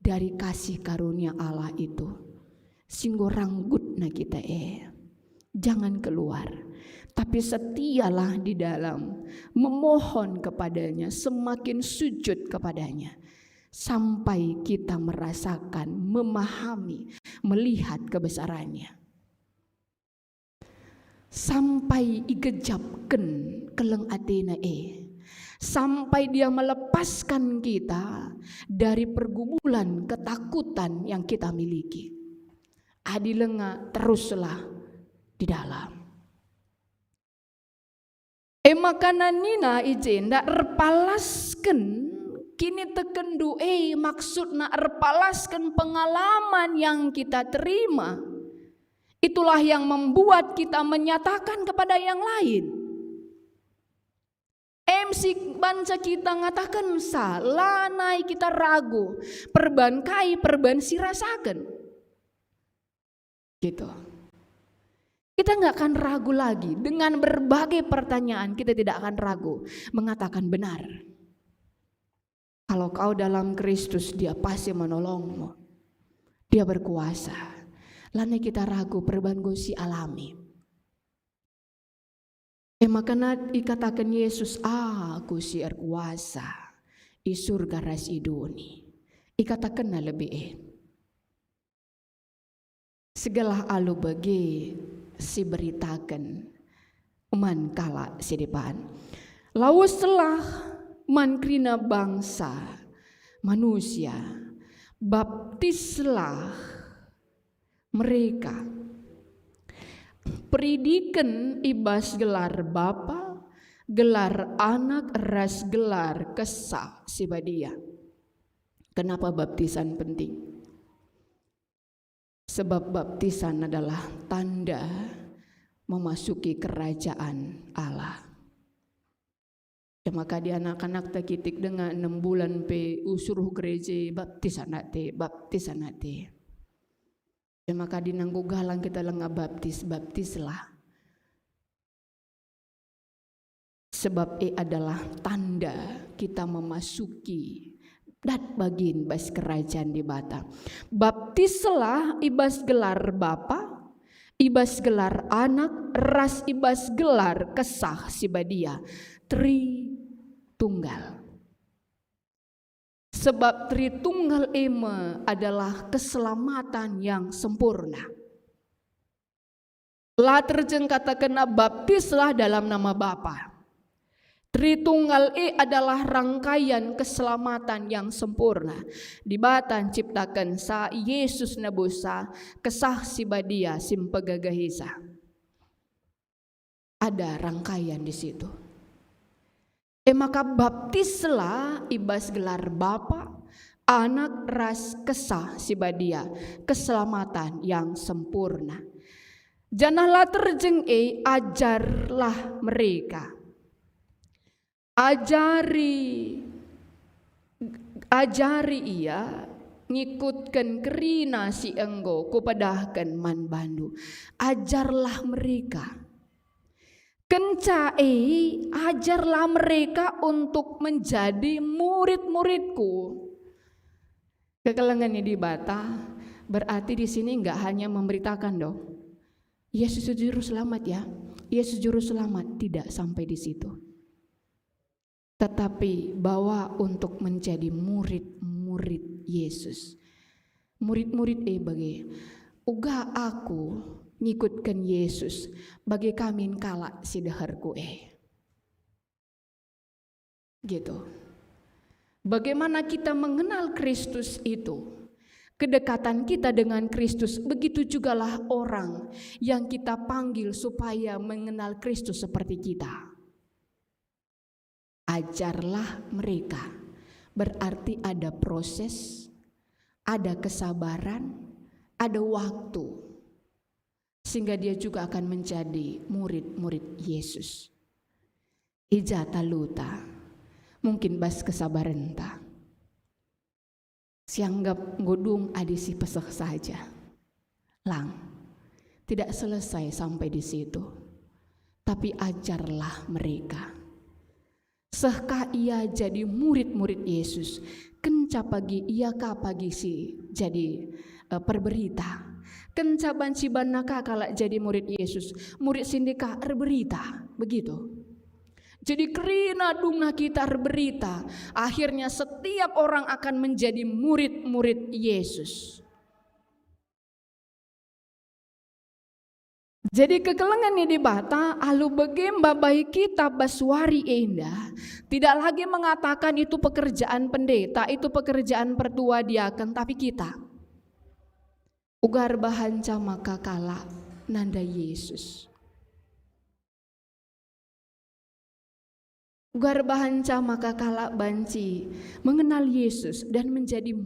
dari kasih karunia Allah itu. Singgo ranggut na kita jangan keluar, tapi setialah di dalam, memohon kepadanya, semakin sujud kepadanya, sampai kita merasakan, memahami, melihat kebesarannya. Sampai igejapkan keleng atena sampai dia melepaskan kita dari pergumulan ketakutan yang kita miliki. Adilenga teruslah di dalam. Makanan nina ijen ndak erpalaskan kini tekendu maksudna erpalaskan pengalaman yang kita terima. Itulah yang membuat kita menyatakan kepada yang lain. MC bangsa kita ngatakan salah, naik kita ragu, perban kai, perban si rasakan. Gitu. Kita nggak akan ragu lagi dengan berbagai pertanyaan. Kita tidak akan ragu mengatakan benar. Kalau kau dalam Kristus, Dia pasti menolongmu. Dia berkuasa. Lana kita ragu perban gosi alami. Makanya dikatakan Yesus, aku si kuasa di surga ras idoni. Ikatakan lebih segala alu bagi si beritakan man kala si depan. Lalu setelah man krina bangsa manusia, baptislah mereka. Peridikan ibas gelar Bapa, gelar Anak, ras gelar Kesah si badia. Kenapa baptisan penting? Sebab baptisan adalah tanda memasuki kerajaan Allah. Ya, maka di anak-anak takitik dengan 6 bulan pe usuruh gereja baptisan nate. Ya, maka di nanggu galang kita lenga baptislah. Sebab adalah tanda kita memasuki dat bagin bas kerajaan di bata. Baptislah ibas gelar Bapa, ibas gelar Anak, ras ibas gelar Kesah si badia. Tritunggal. Sebab Tritunggal Ema adalah keselamatan yang sempurna. La terjeng katakan baptislah dalam nama Bapa. Tritunggal adalah rangkaian keselamatan yang sempurna. Di batan ciptakan sa Yesus nabusa Kesah si badia simpegagahisa. Ada rangkaian di situ. Maka baptislah ibas gelar Bapa, Anak, ras Kesah si badia, keselamatan yang sempurna. Janganlah terjeng ajarlah mereka. Ajari ia ngikutkan kerina si enggo kupadahkan man bandu. Ajarlah mereka. Kenca ajarlah mereka untuk menjadi murid-muridku. Kekelengan ini di bata berarti di sini enggak hanya memberitakan dong. Yesus juru selamat ya. Yesus juru selamat, tidak sampai di situ. Tetapi bawa untuk menjadi murid-murid Yesus. Murid-murid bagi uga aku ngikutkan Yesus bagi kami kala si deherku gitu. Bagaimana kita mengenal Kristus itu, kedekatan kita dengan Kristus, begitu jugalah orang yang kita panggil supaya mengenal Kristus seperti kita. Ajarlah mereka, berarti ada proses, ada kesabaran, ada waktu. Sehingga dia juga akan menjadi murid-murid Yesus. Ijata luta, mungkin bas kesabaran ta. Sianggap ngodung adisi pesek saja. Lang, tidak selesai sampai di situ. Tapi ajarlah mereka. Sehka ia jadi murid-murid Yesus, kenca pagi iya ka pagi si jadi perberita. Kenca banci banaka kalak jadi murid Yesus, murid sindika berita begitu. Jadi kerina dungna kita berita, akhirnya setiap orang akan menjadi murid-murid Yesus. Jadi kekelengan di bata, alu begemba baik kita baswari endah, tidak lagi mengatakan itu pekerjaan pendeta, itu pekerjaan pertua diaken, tapi kita ugar bahanca maka kala nanda Yesus. Ugar bahanca maka kala banci mengenal Yesus dan menjadi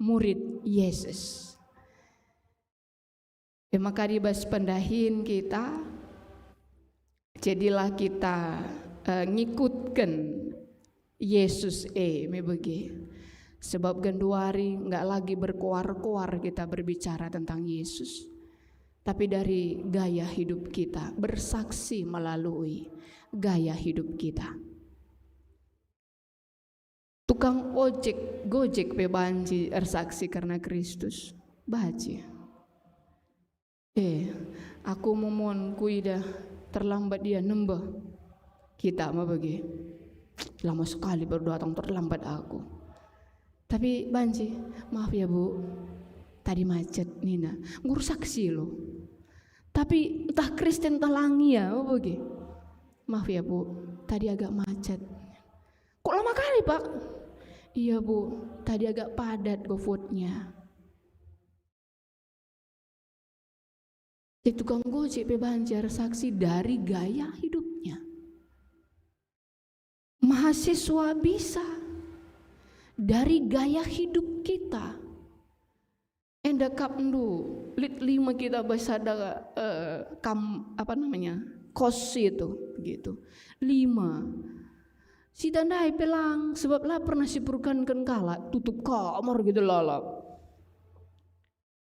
murid Yesus. Maka dibas pendahin kita, jadilah kita ngikutkan Yesus mebege. Sebab genduari nggak lagi berkoar-koar kita berbicara tentang Yesus, tapi dari gaya hidup kita bersaksi melalui gaya hidup kita. Tukang ojek, gojek bebanci ersaksi karena Kristus. Baca. Aku mohon kuida terlambat dia nembah. Kita mah bagi. Lama sekali baru datang terlambat aku. Tapi banci, maaf ya Bu. Tadi macet Nina. Ngurus saksi lo. Tapi entah Kristen entah langi ya, bagi. Maaf ya Bu, tadi agak macet. Kok lama kali Pak? Iya Bu, tadi agak padat GoFood-nya. Itu tukang gojek bebanjar saksi dari gaya hidupnya. Mahasiswa bisa dari gaya hidup kita. Enda kapndu lit 5 kita basada kos itu gitu 5 si tandai pelang sebab lah pernah sipurkan kala tutup kamar gitu lalap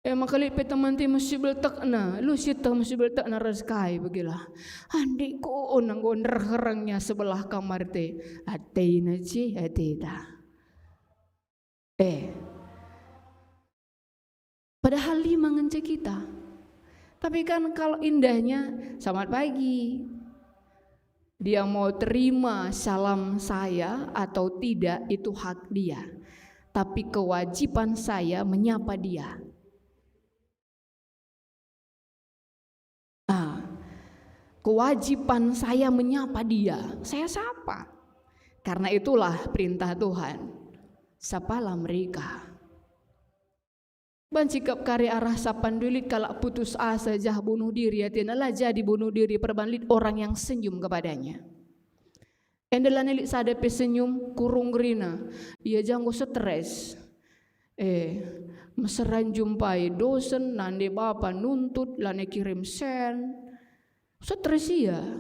makali pe teman ti mesti beltakna lu sita mesti beltakna reskai begilah andi ko onang herangnya sebelah kamar te ateina ci ateta padahal 5 ngence kita. Tapi kan kalau indahnya, selamat pagi. Dia mau terima salam saya atau tidak itu hak dia. Tapi kewajiban saya menyapa dia. Kewajiban saya menyapa dia. Saya sapa. Karena itulah perintah Tuhan. Sapalah mereka. Bancikap karya arah sapan dulit kalak putus asa jah bunuh diri atinalah jadi bunuh diri perbanlit orang yang senyum kepadanya. Endelah nelik sadape senyum kurung gerina. Ia janggo stres. Meseran jumpai dosen nande bapa nuntut lane kirim sen. Stres ia.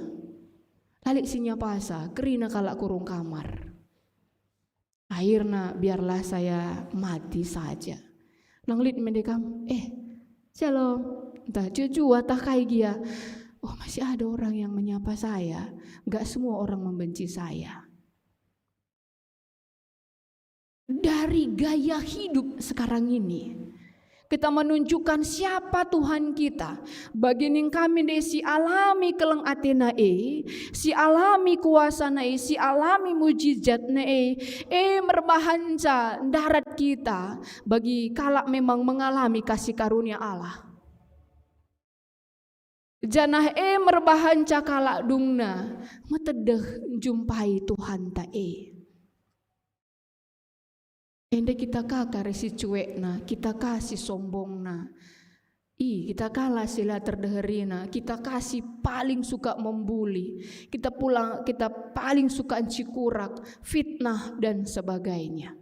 Lalik sinya pasa kerina kalak kurung kamar. Akhirnya biarlah saya mati saja. Nanglit mendekam, shalom, entah cucu atau kayak dia. Oh masih ada orang yang menyapa saya. Gak semua orang membenci saya. Dari gaya hidup sekarang ini, kita menunjukkan siapa Tuhan kita. Bagian kami si alami keleng atena si alami kuasa si alami mujizat merbahanca darat kita bagi kalak memang mengalami kasih karunia Allah. Janah merbahanca kalak dungna metedeh jumpai Tuhan ta Ende kita kakak resi cuekna, kita kasih sombongna, kita kalah sila terdeherina, kita kasih paling suka membuli, kita paling suka cikurak, fitnah dan sebagainya.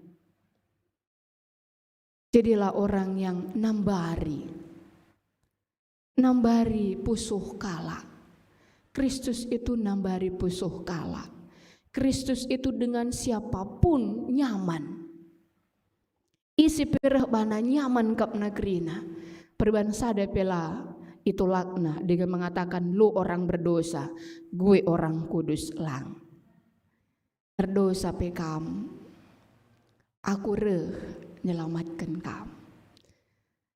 Jadilah orang yang nambari pusuh kala. Kristus itu nambari pusuh kala. Kristus itu dengan siapapun nyaman. Isi pereh bana nyaman kap negrina. Perbangsa depela itu lakna dengan mengatakan lu orang berdosa, gue orang kudus lang. Berdosa pekam. Aku nyelamatkan kamu.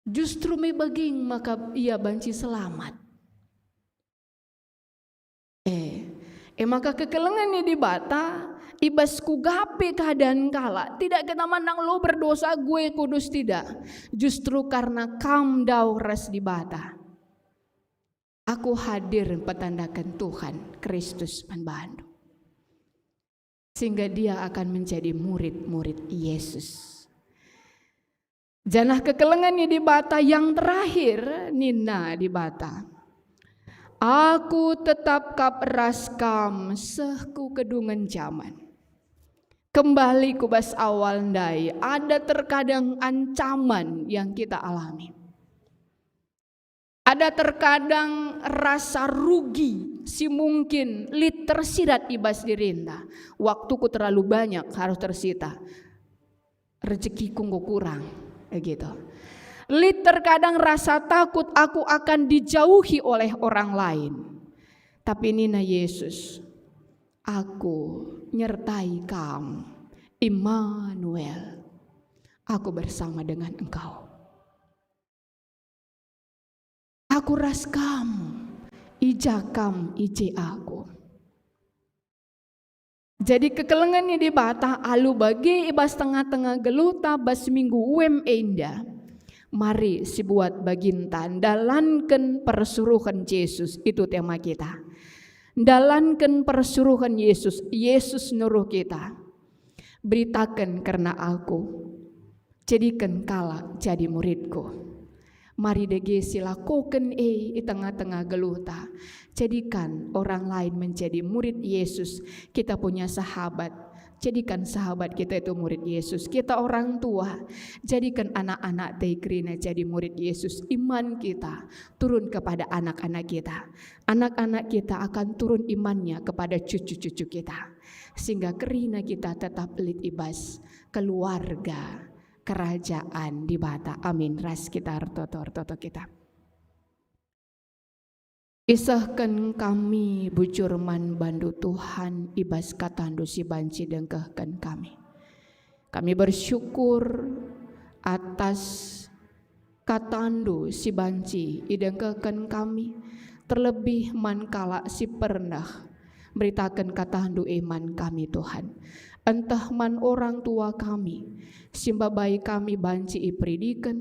Justru me baging maka ia banci selamat. Maka kekelengannya di bata, ibas ku gape keadaan kala, tidak kita mandang lo berdosa gue kudus tidak. Justru karena kam dau ras di bata, aku hadir petandakan Tuhan Kristus manbandu. Sehingga dia akan menjadi murid-murid Yesus. Janah kekelengannya di bata yang terakhir, Nina di bata. Aku tetap kap raskam sehku kedungan zaman. Kembali kubas awal ndai, ada terkadang ancaman yang kita alami. Ada terkadang rasa rugi, si mungkin lit tersirat ibas dirinta. Waktuku terlalu banyak harus tersita. Rezekiku kurang, gitu. Lit terkadang rasa takut aku akan dijauhi oleh orang lain. Tapi Nina Yesus, aku nyertai kamu, Immanuel. Aku bersama dengan engkau. Aku ras kamu, ijakam ije aku. Jadi kekelengannya di bata alu bagi ibas tengah-tengah geluta bas minggu uem enda. Mari si buat bagintan dalankan persuruhan Yesus, itu tema kita. Dalankan persuruhan Yesus, Yesus nuruh kita. Beritakan karena aku, jadikan kala jadi muridku. Mari dege silakukan di tengah-tengah geluta. Jadikan orang lain menjadi murid Yesus. Kita punya sahabat, jadikan sahabat kita itu murid Yesus. Kita orang tua, jadikan anak-anak Tegrina jadi murid Yesus. Iman kita turun kepada anak-anak kita. Anak-anak kita akan turun imannya kepada cucu-cucu kita. Sehingga kerina kita tetap pelit ibas keluarga kerajaan di bata. Amin. Ras kita toto kita. Isahkan kami bujurman bandu Tuhan ibas katandu si banci dengkehkan kami. Kami bersyukur atas katandu si banci idengkehkan kami. Terlebih mankala si pernah beritakan katandu iman kami Tuhan. Entah man orang tua kami, simba bayi kami banci ipridikan,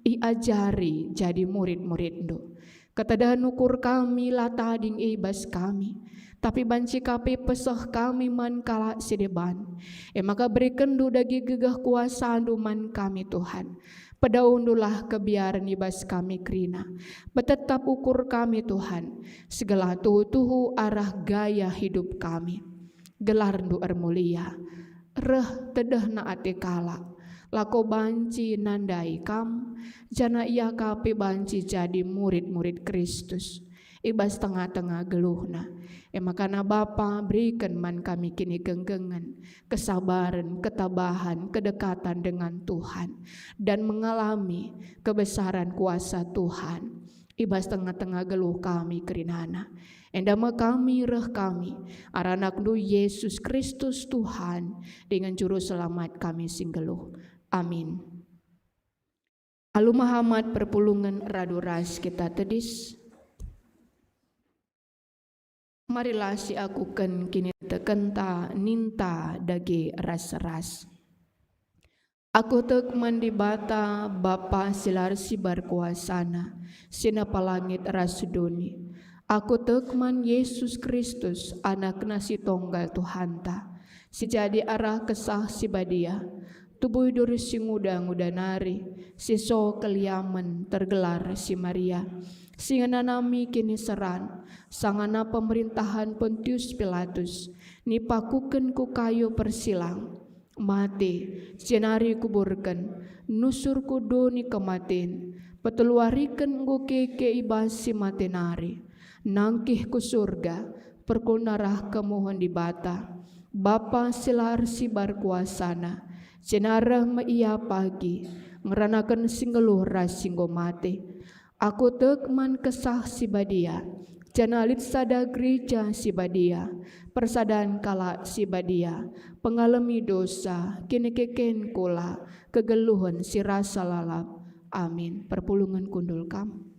iajari jadi murid-murid do. Ketadahan ukur kami latading ibas kami, tapi banci kapi pesah kami man kala sedeban. Maka berikan do dagi gegah kuasa do man kami Tuhan. Pedaundulah kebiaran ibas kami krina. Betetap ukur kami Tuhan, segala tuhu arah gaya hidup kami. Gelar du mulia, reh tedah na ate kala, lako banci nandai kam, jana ia kapi banci jadi murid-murid Kristus, ibas tengah-tengah geluhna. Makana Bapa berikan man kami kini genggengan, kesabaran, ketabahan, kedekatan dengan Tuhan, dan mengalami kebesaran kuasa Tuhan. Ibas tengah-tengah geluh kami kerinana. Endama kami reh kami aranak du Yesus Kristus Tuhan dengan juru selamat kami singgeluh. Amin. Alu Muhammad perpulungan radu ras kita tedis. Marilah si aku ken kini tekenta ninta dage ras-ras. Aku tek mandi bata Bapa silar sibar kuasana sina palangit rasuduni. Aku tekman Yesus Kristus anak nasi tonggal Tuhanta. Si jadi arah kesah si badia. Tubuh duri si nguda nari. Si so keliaman tergelar si Maria. Singana nami kini seran. Sangana pemerintahan Pontius Pilatus. Nipakuken ku kayu persilang. Mati jenari kuburkan. Nusurku doni kematin. Peteluarikan nggo keke ibas si matenari. Nangkih ku surga, perkunarah kemohon di bata. Bapa silar sibar kuasana, jenarah meia pagi, ngeranakan singgeluh ras singgo mati. Aku tekman kesah si badia, Janalit sada gereja si badia, persadaan kala si badia, pengalami dosa, kini keken kula, kegeluhan si rasa lalap. Amin. Perpulungan kundul kam.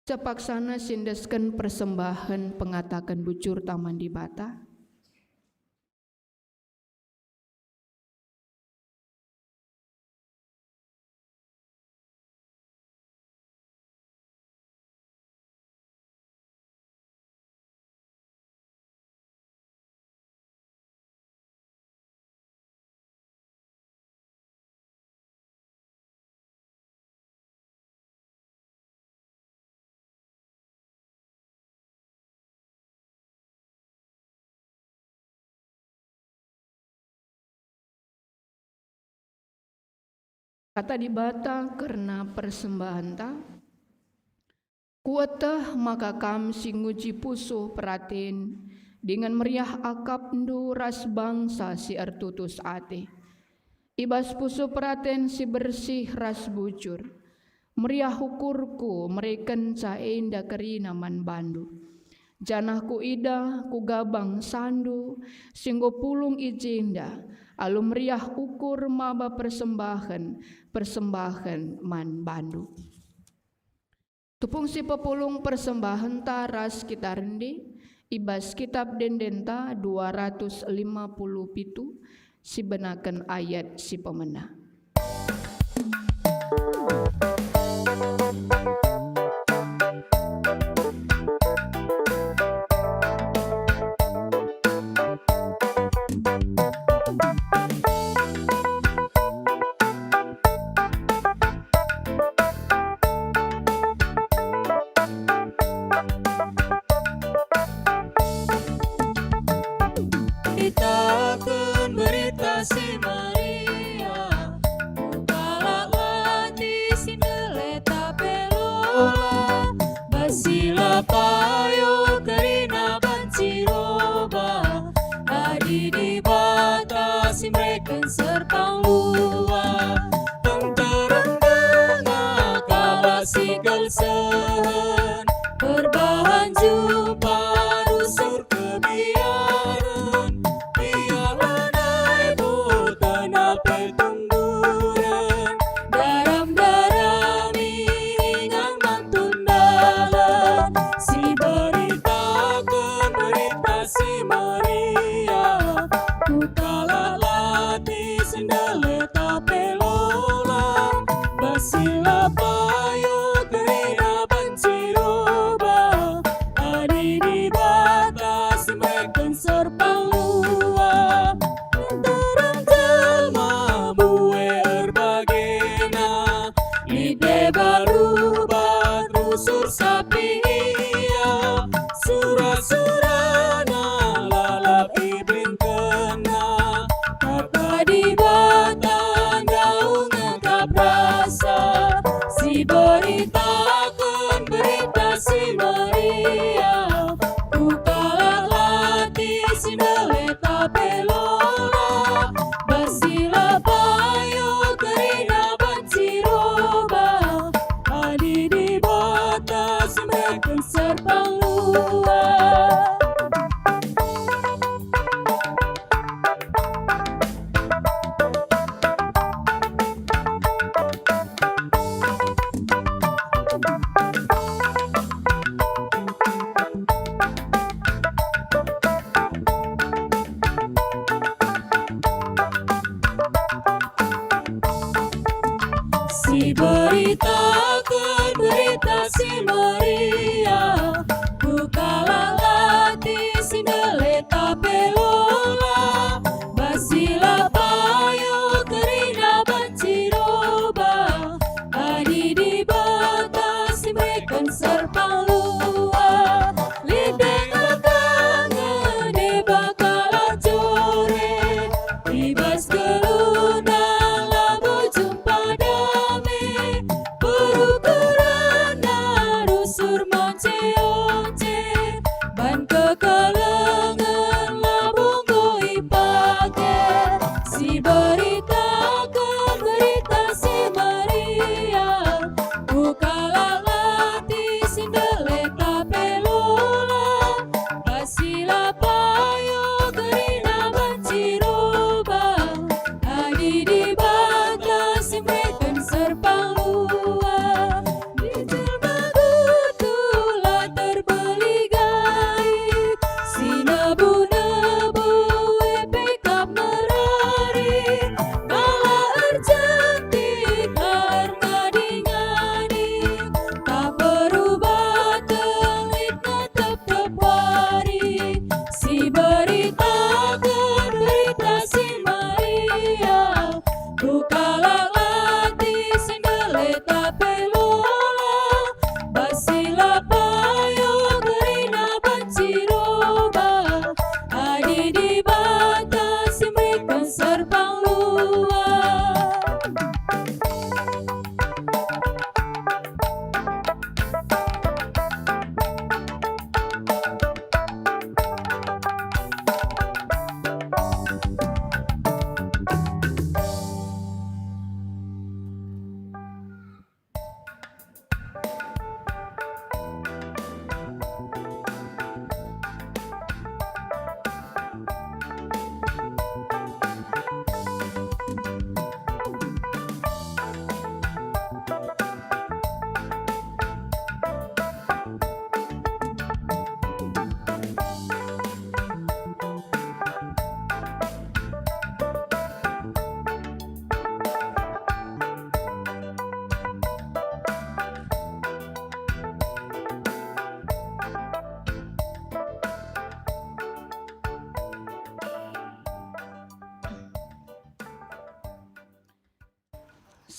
Sepaksana sindesken persembahan pengatakan bucur taman di bata. Kata di bata karena persembahan ta kuatah maka kam singuji pusuh peratin dengan meriah akap ndu ras bangsa si artutus ate ibas pusuh peratin si bersih ras bujur meriah hukurku mereken ca enda kerina man bandu janahku ida ku gabang sandu singgo pulung ijinda alum meriah ukur maba persembahan man bandu. Tupung si pepulung persembahan taras kita rendi ibas kitab dendenta 250 pitu si benaken ayat si pemena. Si Maria, kala lati sindeleta pelola, basila payo karina banciroba, adi di batasi mereka serpang lua, tengterang tengah kala sigal sehen, berbahan jumpa dusur kebiaran,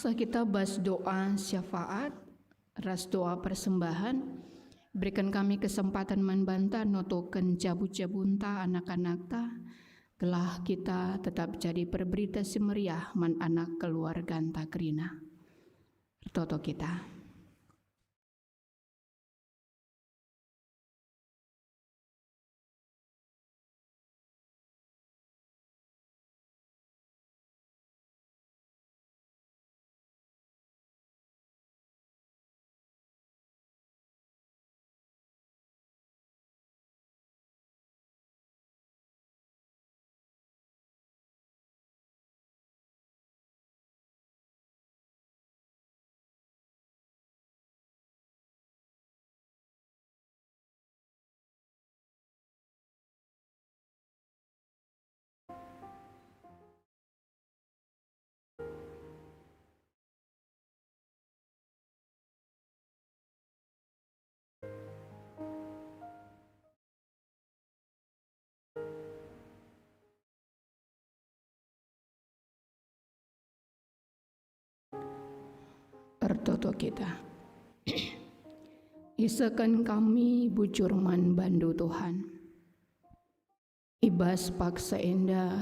Kita bas doa syafaat, ras doa persembahan. Berikan kami kesempatan membanta notoken cabut-cabunta anak-anak ta. Gelah kita tetap jadi perberita semeriah man anak keluarga ta krina. Toto kita. Ertoto kita. Isakan kami bujurman bandu Tuhan. Ibas paksa enda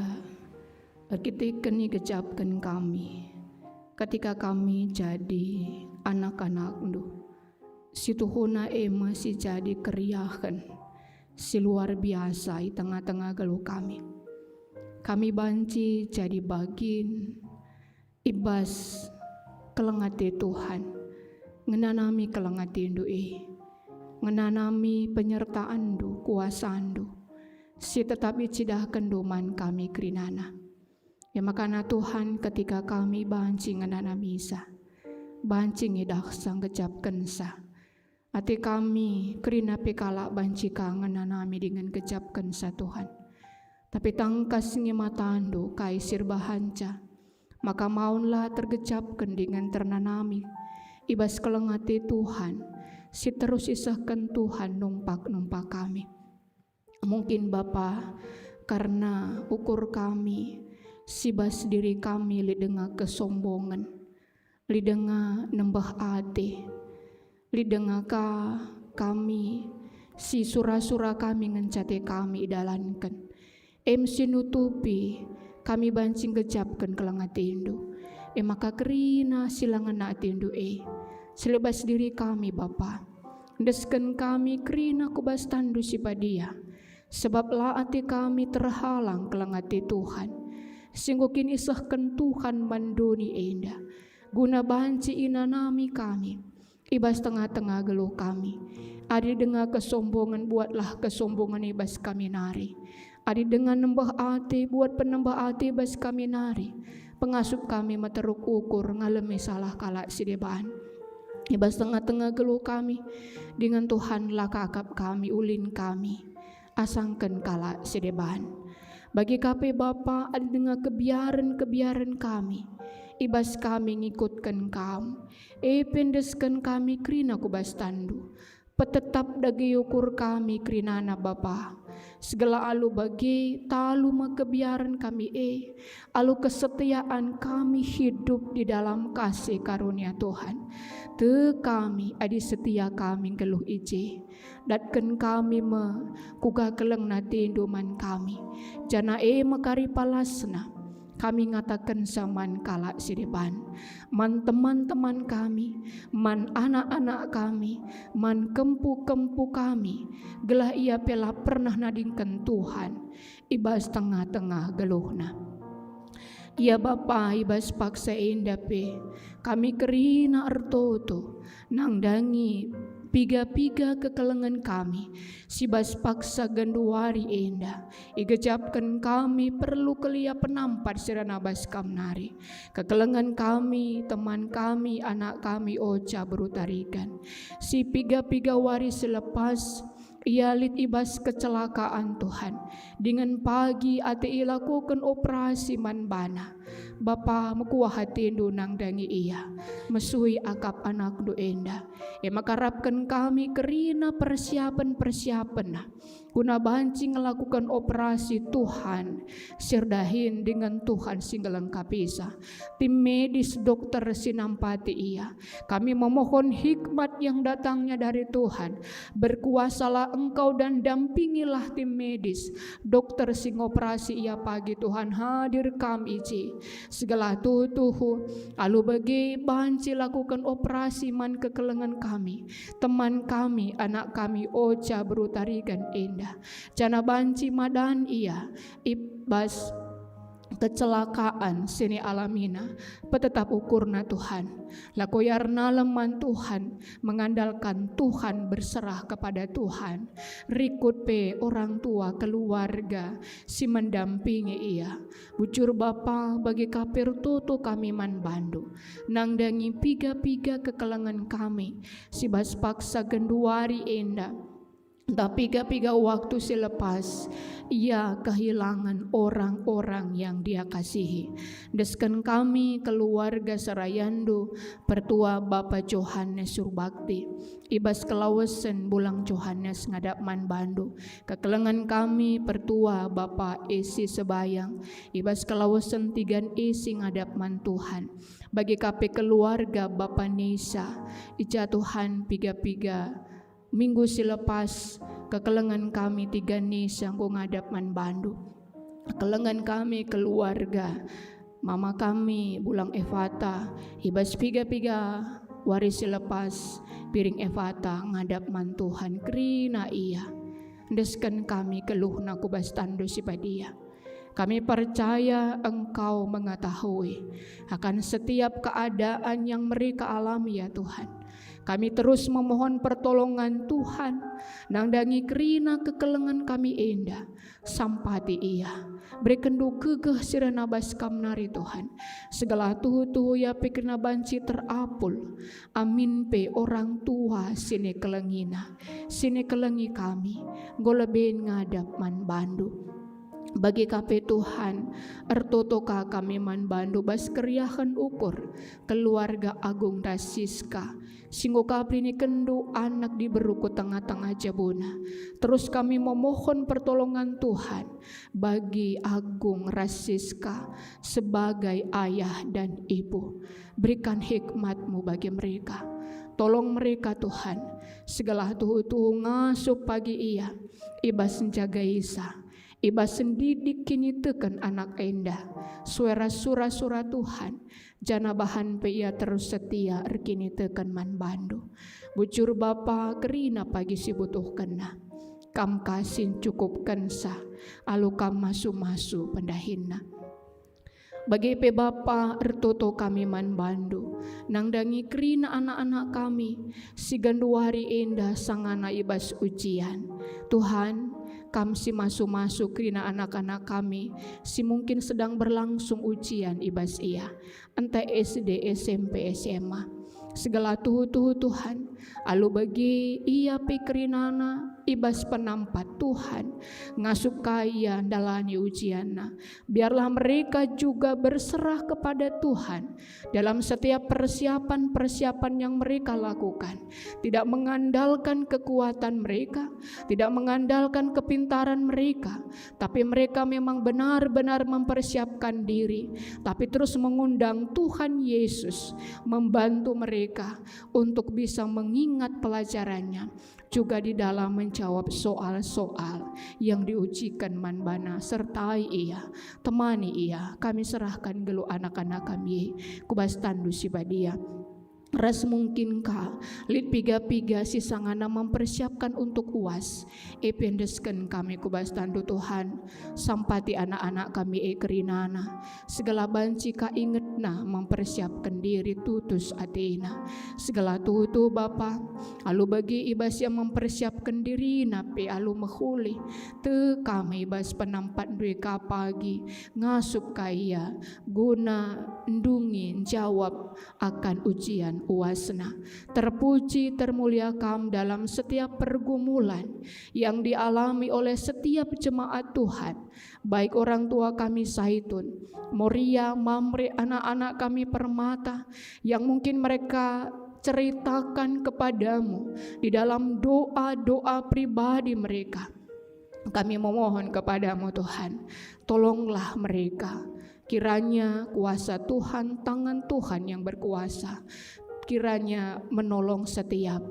kitiken kecapkan kami ketika kami jadi anak-anak ndu. Si Tuhuna masih jadi keriahan si luar biasa di tengah-tengah geluh kami. Kami banci jadi bagin ibas kelengati Tuhan, ngenanami kelengati ndu ngenanami penyertaan ndu, kuasa ndu, si tetapi cidahkan doman kami krinana. Ya makana Tuhan ketika kami banci ngenanami sa, banci ngidah sang kecapkan sa, ati kami krina pikala banci ka ngenanami dengan kecapkan sa Tuhan. Tapi tangkas mata ndu kai sirbahanca, maka maunlah tergecapkan dengan ternanami ibas kelengati Tuhan, si terus isahkan Tuhan numpak kami. Mungkin Bapa karena ukur kami sibas diri kami lidenga kesombongan, lidenga nembah ate, lidenga kami si sura-sura kami ngencate kami idalankan sinutupi kami bancing kecapkan kelangatindu. Maka kerina silangan natindu selebas diri kami Bapa. Desken kami kerina kubas tandu si padia. Sebab laati kami terhalang kelangati Tuhan. Singgukin isahkan Tuhan mandoni enda. Guna banci inanami kami. Ibas tengah-tengah geluh kami. Adi dengar kesombongan buatlah kesombongan ibas kami nari. Adi dengan nembah ati buat penembah ati bas kami nari. Pengasup kami materuk ukur ngalami salah kalak sidebaan. Ibas tengah-tengah geluh kami. Dengan Tuhanlah kakap kami ulin kami. Asangkan kalak sidebaan. Bagi kami Bapa adi dengan kebiaran kami. Ibas kami ngikutkan kamu. Pendeskan kami krina kubas tandu. Petetap dagi ukur kami krinana Bapa. Segala alu bagi talu kebiaran kami alu kesetiaan kami hidup di dalam kasih karunia Tuhan. Te kami adi setia kami geluh ije. Datkan kami kuga keleng nati indoman kami. Jana makari palasna. Kami ngatakan saman kalak sideban, man teman-teman kami, man anak-anak kami, man kempu-kempu kami, gelah ia pela pernah nadingkan Tuhan, ibas tengah-tengah geluhna. Ya Bapa ibas paksa indape, kami kerina ertoto, nang dangi piga-piga kekelengan kami, sibas paksa ganduari enda, igejapkan kami perlu kelia penampat serana bas kamnari, kekelengan kami, teman kami, anak kami oca berutarikan, si piga-piga wari selepas, ia lit ibas kecelakaan Tuhan. Dengan pagi ate lakukan operasi manbana. Bapa mekuah hati nang dangi ia. Mesui akap anak do enda. Makarapkan kami kerina persiapan. Guna banci melakukan operasi Tuhan. Sirdahin dengan Tuhan singgalang kapisa. Tim medis dokter sinampati ia. Kami memohon hikmat yang datangnya dari Tuhan. Berkuasalah Engkau dan dampingilah tim medis. Dokter sing operasi ia pagi Tuhan hadir kami iji. Segala tuhu alu bagi banci lakukan operasi man kekelengan kami. Teman kami, anak kami Ocha berutarigan indah. Jana banci madan ia ibas kecelakaan sini alamina petetap ukurna Tuhan lakoyarna leman Tuhan mengandalkan Tuhan berserah kepada Tuhan rikut pe orang tua keluarga si mendampingi ia bucur Bapa bagi kapir tutu kami man bandu nangdangi piga-piga kekelengan kami si bas paksa genduari enda tapi piga waktu selepas ia kehilangan orang-orang yang dia kasihi. Desken kami keluarga Sarayandu pertua Bapak Johannes Surbakti. Ibas kelawasan bulang Johannes ngadap man bandu. Kekelengan kami pertua Bapak Esi Sebayang. Ibas kelawasan tigan isi ngadap man Tuhan. Bagi kape keluarga Bapak Nisa. Ija Tuhan piga-piga minggu selepas kekelengan kami tiga Nisa ku ngadap man bandu. Kekelengan kami keluarga mama kami bulang Evata ibas piga-piga waris selepas piring Evata ngadap man Tuhan krina iya. Deskan kami keluh naku bastando si padia. Kami percaya Engkau mengetahui akan setiap keadaan yang mereka alami ya Tuhan. Kami terus memohon pertolongan Tuhan. Nangdangi kerina kekelengan kami indah. Sampati ia. Berikan du kegeh sirana baskam nari Tuhan. Segala tuhu ya pikirna banci terapul. Amin pe orang tua sini kelengina. Sini kelengi kami. Golebin ngadap man bandu. Bagi kape Tuhan ertotoka kami man bandu bas keriahan ukur keluarga Agung Rasiska singgo kapri ni kendu anak diberuku tengah-tengah jabuna terus kami memohon pertolongan Tuhan bagi Agung Rasiska sebagai ayah dan ibu berikan hikmat-Mu bagi mereka tolong mereka Tuhan segala tuhu ngasup pagi ia ibas menjaga Isa Iba sendidik kini tekan anak endah suara sura Tuhan jana bahan pe ia terus setia erkini tekan man bandu bucur Bapa kerina pagi si butuh kena kam kasin cukup kensa alu kam masu pendahinna bagi pe Bapa ertoto kami man bandu nangdangi kerina anak-anak kami si ganduari endah sangana ibas ujian Tuhan kam si masuk kerina anak-anak kami si mungkin sedang berlangsung ujian ibas ia entah SD, SMP, SMA segala tuhu Tuhan alu bagi ia pikrinana ibas penampat Tuhan ngasup kaya dalani ujianna biarlah mereka juga berserah kepada Tuhan dalam setiap persiapan yang mereka lakukan tidak mengandalkan kekuatan mereka tidak mengandalkan kepintaran mereka tapi mereka memang benar-benar mempersiapkan diri tapi terus mengundang Tuhan Yesus membantu mereka untuk bisa mengingat pelajarannya juga di dalam menjawab soal-soal yang diujikan manbana sertai ia temani ia kami serahkan gelu anak-anak kami kubas tandu si badia ras mungkinkah lit piga-piga si sangana mempersiapkan untuk UAS ependesken kami kubas tandu Tuhan sampati anak-anak kami kerinana segala banci ka ingetna mempersiapkan diri tutus atina segala tutu Bapa alu bagi ibas yang mempersiapkan diri nape alu mehuli te kami ibas penampat duwe pagi ngasup kaya guna ndungi jawab akan ujian uasna. Terpuji termuliakam dalam setiap pergumulan yang dialami oleh setiap jemaat Tuhan, baik orang tua kami Zaitun, Moria, Mamre, anak-anak kami Permata, yang mungkin mereka ceritakan kepadamu di dalam doa-doa pribadi mereka. Kami memohon kepadamu Tuhan, tolonglah mereka. Kiranya kuasa Tuhan, tangan Tuhan yang berkuasa, kiranya menolong setiap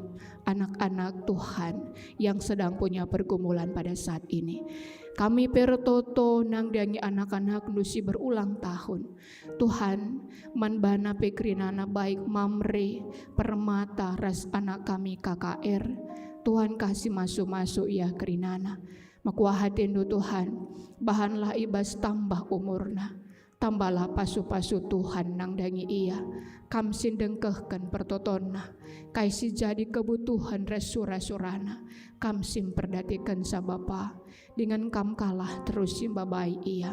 anak-anak Tuhan yang sedang punya pergumulan pada saat ini. Kami pertoto nangdangi anak-anak nusi berulang tahun. Tuhan, manbana pekrinana baik Mamre, Permata, ras anak kami KKR. Tuhan kasih masuk-masuk ya kerinana. Makuahatindu Tuhan, bahanlah ibas tambah umurna. Tambahlah pasu-pasu Tuhan nangdangi ia. Kam sindengkehkan pertotonna. Kaisi jadi kebutuhan resura-surana. Kam sim perdatikan sabapa. Dengan kam kalah terus simbabai ia.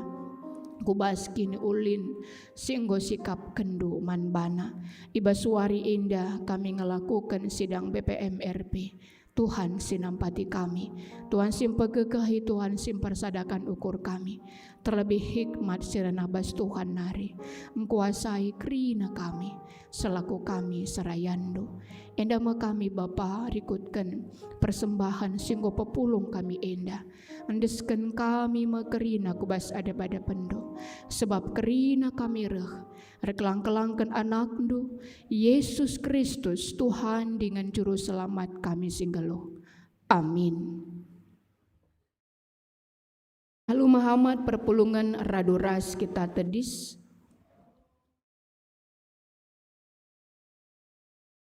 Kubaskin ulin singgo sikap kendu manbana. Iba suari indah kami ngelakukan sidang BPMRP. Tuhan sinampati kami, Tuhan simpegekahi, Tuhan simpersadakan ukur kami. Terlebih hikmat sirenabas Tuhan nari, mengkuasai krina kami, selaku kami serayando. Endama kami Bapa rikutkan persembahan singgo pepulung kami endah. Mendesken kami mekerina kubas ada pada pendo. Sebab kerina kami reklang-kelangkan anakmu Yesus Kristus Tuhan dengan juru selamat kami singgalo. Amin. Lalu Muhammad perpulungan raduras kita tedis.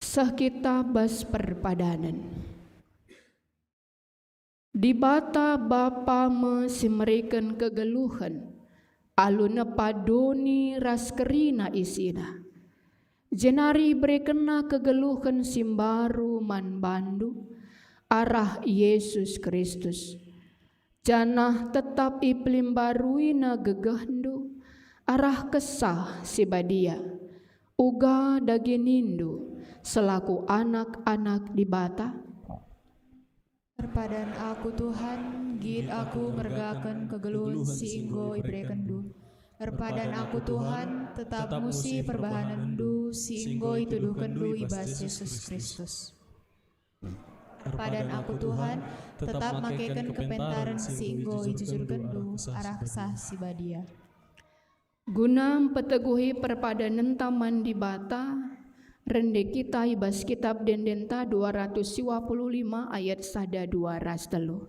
Sah kita bas perpadanan. Di bata Bapa mesimerikan kegeluhan, aluna padoni ras kerina isina. Jenari berekena kegeluhan simbaru man bandu, arah Yesus Kristus. Janah tetap iplim baruina gegahdu, arah kesah si badia. Uga daginindu, selaku anak-anak di bata. Perpadan aku Tuhan, gid aku mergakan kegeluhan si inggo ibrekendu. Perpadan aku Tuhan, tetap musi perbahanandu si inggo ituduhkendu ibas Yesus Kristus. Perpadan aku Tuhan, tetap makaikan kepentaran si inggo ijujurkendu arah kesah si badia. Guna peteguhi perpadanan taman di bata, rende kita ibas kitab Dendenta 255 ayat 1 2 ras telu.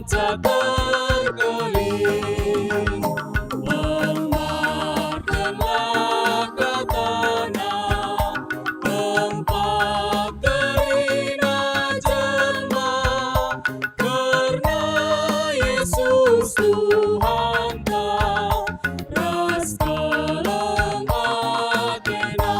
manca terkeling, memarkanlah ke tanah tempat terhina jelma, karena Yesus Tuhan tak ras keleng atena.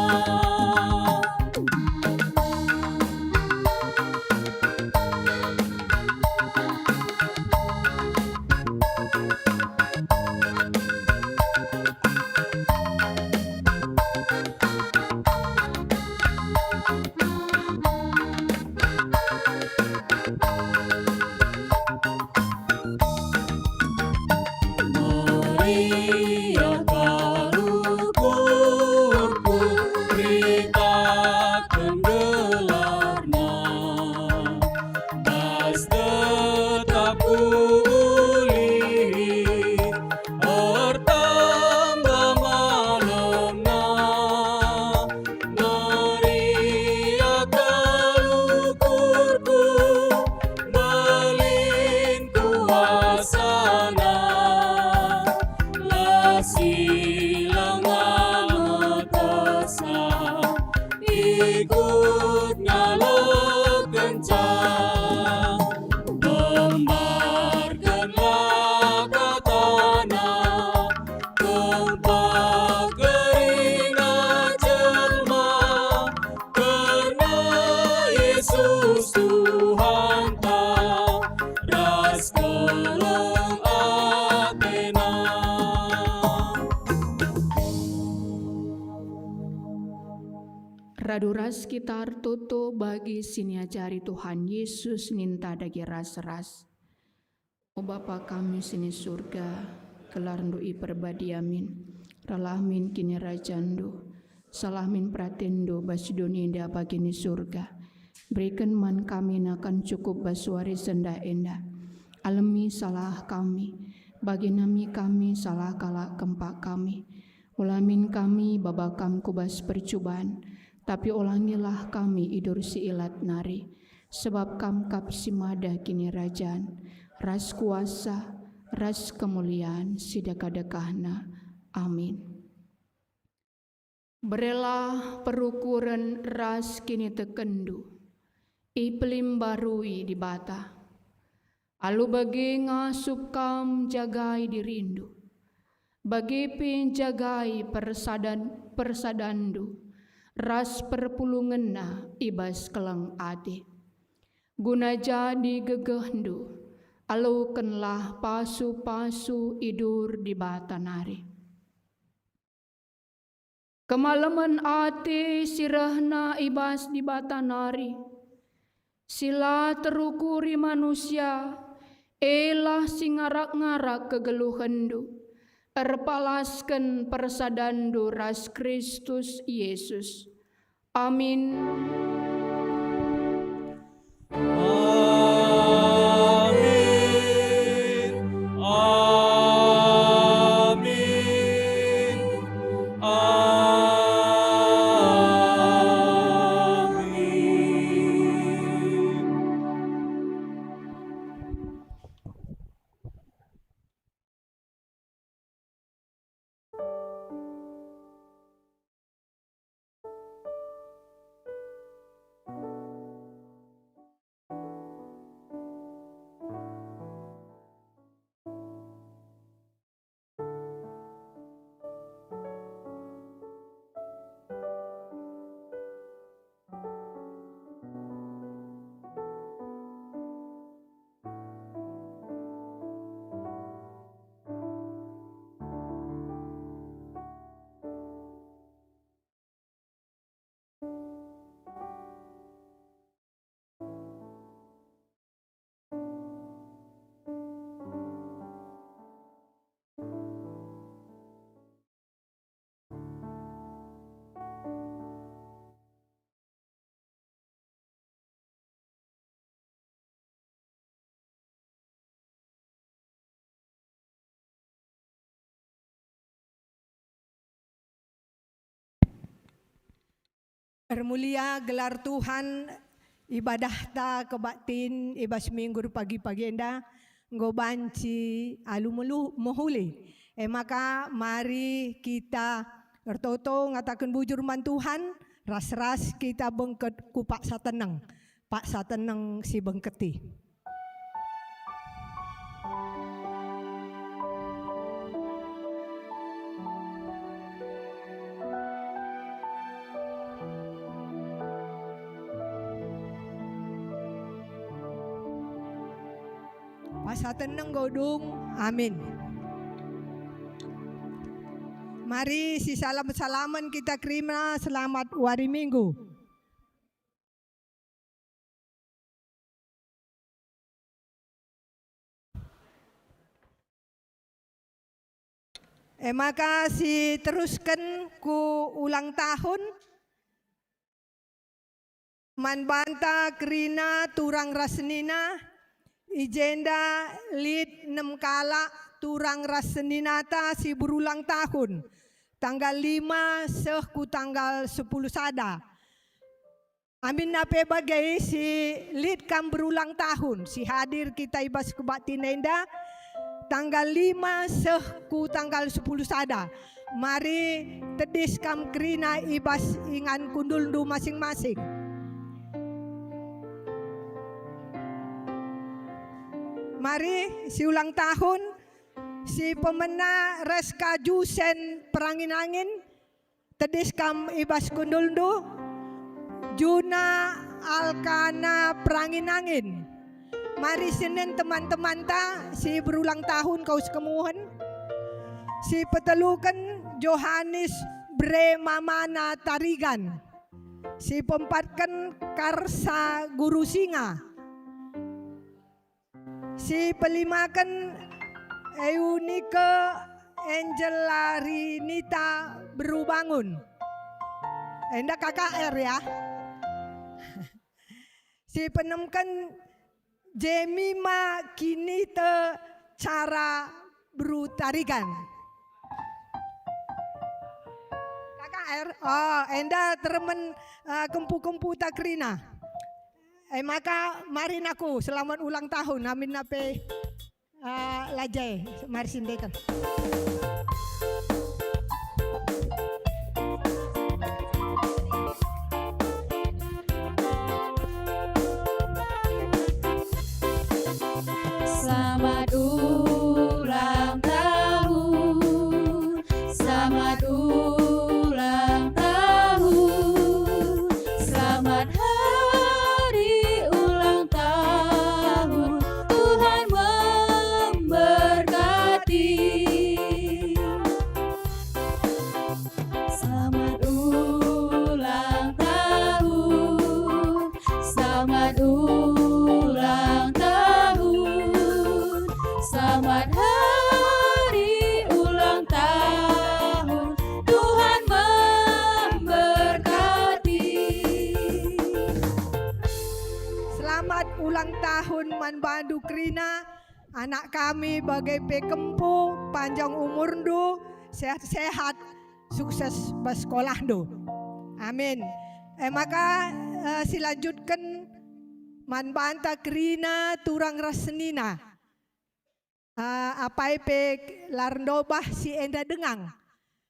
Maria kalukurku, beritakan gelarna, das tetap pulih, bertambah malamna. Maria kalukurku, belin kuasana, silang amatasa, ikut ngalog kencang, lembarkanlah ke tanah tempat keringa jelma, karena Yesus Tuhan tak ras keleng atena. Raduras kitar toto bagi siniajari Tuhan Yesus ninta dagi ras-ras. O Bapa kami sini surga, kelarndu i perbadiamin, ralahmin kini rajandu, salahmin pratendo basidoni indah bagini surga. Berikan man kami nakan cukup basuari senda enda, alami salah kami, bagi nami kami salah kalak kempak kami, ulamin kami babakam kubas percobaan, tapi ulangilah kami idur si ilat nari, sebab kam kap si mada kini rajaan, ras kuasa, ras kemuliaan, sidaka-dekahna. Amin. Berelah perukuran ras kini tekendu, ipelim barui di bata, alu bagi ngasup kam jagai dirindu, bagi pin jagai persadandu, ras perpulungena ibas kelang ade, guna jadi gegehndu, alukenlah pasu-pasu idur di batanari. Kemalaman ate sirahna ibas di batanari, sila terukuri manusia, elah singarak-ngarak kegeluhendu, erpalaskan persadandu ras Kristus Yesus. Amin. Amin. Amin. Termulia gelar Tuhan, ibadah ta kebaktin ibas minggu pagi-pagi enda, ngobanci alu mohuli. Maka mari kita bertoto ngatakan bujur man Tuhan, ras-ras kita bengket ku Pak Sateneng. Pak Sateneng si bengketi. Pak Sateneng godung, amin. Mari si salam-salaman kita terima selamat hari Minggu. Maka si teruskan ku ulang tahun man banta kerina turang rasnina ijenda lid 6 kala turang rasninata si berulang tahun tanggal 5 sehku tanggal 10 sada. Amin nape bagai si lid kam berulang tahun si hadir kita ibas kebatinenda tanggal 5 sehku tanggal 10 sada. Mari tedis kam kerina ibas ingan kunduldu masing-masing. Mari si ulang tahun si pemena Reska Jusen Perangin Angin tedis kam ibas kunduldu Juna Alkana Perangin Angin. Mari Senin teman-teman ta si berulang tahun kau sekemuhan. Si petelukan Johannes Bre Mamana Tarigan. Si pempatkan Karsa Guru Singa. Si pelimakan Eunike Angela Rinita Berubangun. Endak KKR ya. Si penemkan Jemima kini te cara berutarikan. KKR, oh enda termen kempu-kempu takrina. Maka mari naku selamat ulang tahun. Amin nape lajai mari sindekan. Selamat ulang tahun, selamat ulang tahun, selamat hari ulang tahun, Tuhan memberkati. Selamat ulang tahun, selamat ulang tahun, selamat hari ulang tahun, Tuhan memberkati. Selamat ulang tahun Man Bandu Krina. Anak kami bagai pekempu, panjang umur du, sehat-sehat, sukses bersekolah du. Amin. Maka silanjutkan Man Banta Krina turang rasnina. Apa pe larndobah si enda dengang.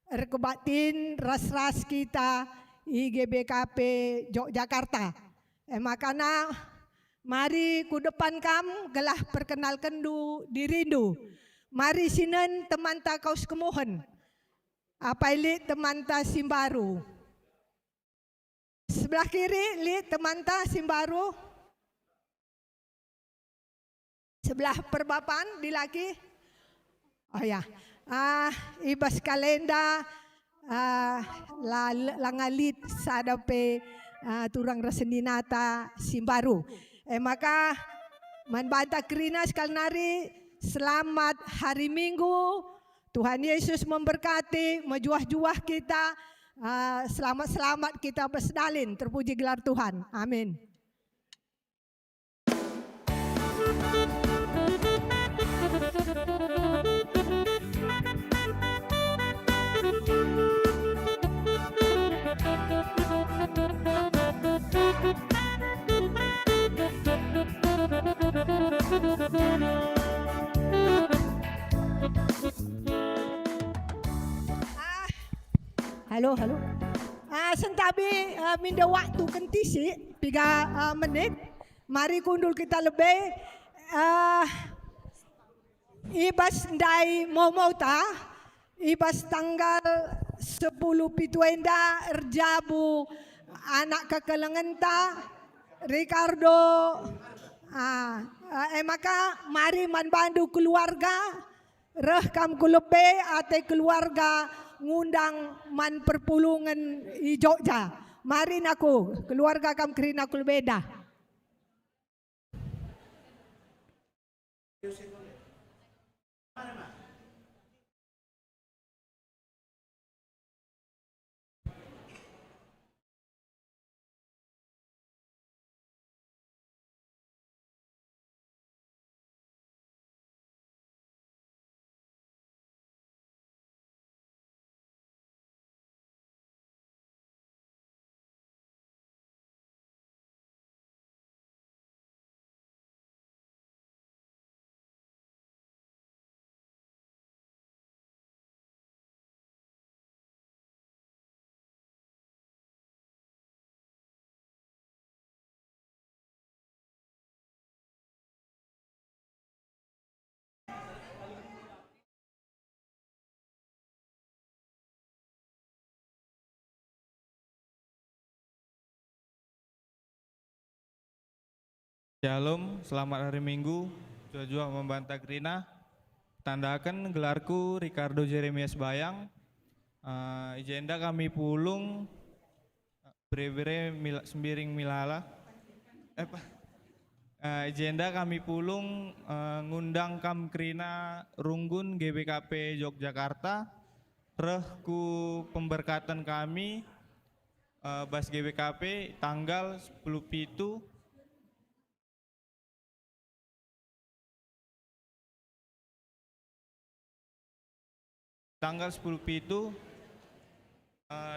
Rekebatin ras-ras kita IGBKP Yogyakarta. Makana mari ku depan kam gelah perkenalkan du dirindu. Mari sinen teman ta kau sekemohon. Apa ili teman ta Simbaru. Sebelah kiri li teman ta Simbaru. Sebelah perbapan di laki. Oh ya. Ibas kalenda langalit sadape turang raseninata Simbaru. Maka Man Banta Krina sekali nari selamat hari Minggu. Tuhan Yesus memberkati, mejuah-juah kita. Selamat-selamat kita bersedalin. Terpuji gelar Tuhan. Amin. Halo. Sentabi minda waktu kentisi 3 menit. Mari kundul kita lebih. Ibas ndai mau ta. Ibas tanggal 10 pituenda erjabu anak kekelengan ta. Ricardo. Maka mari manbandu keluarga. Rekam kulebe ate keluarga ngundang man perpulungan i Jogja. Mari naku keluarga kam kerina kulbeda. Shalom, selamat hari Minggu. Jua membantah Krina. Tandakan gelarku Ricardo Jeremias Bayang. Agenda kami pulung brevere sembiring milala. Agenda kami pulung ngundang kam Krina Runggun GBKP Yogyakarta. Ku pemberkatan kami Bas GBKP tanggal 10 Pitu tanggal 10 Pitu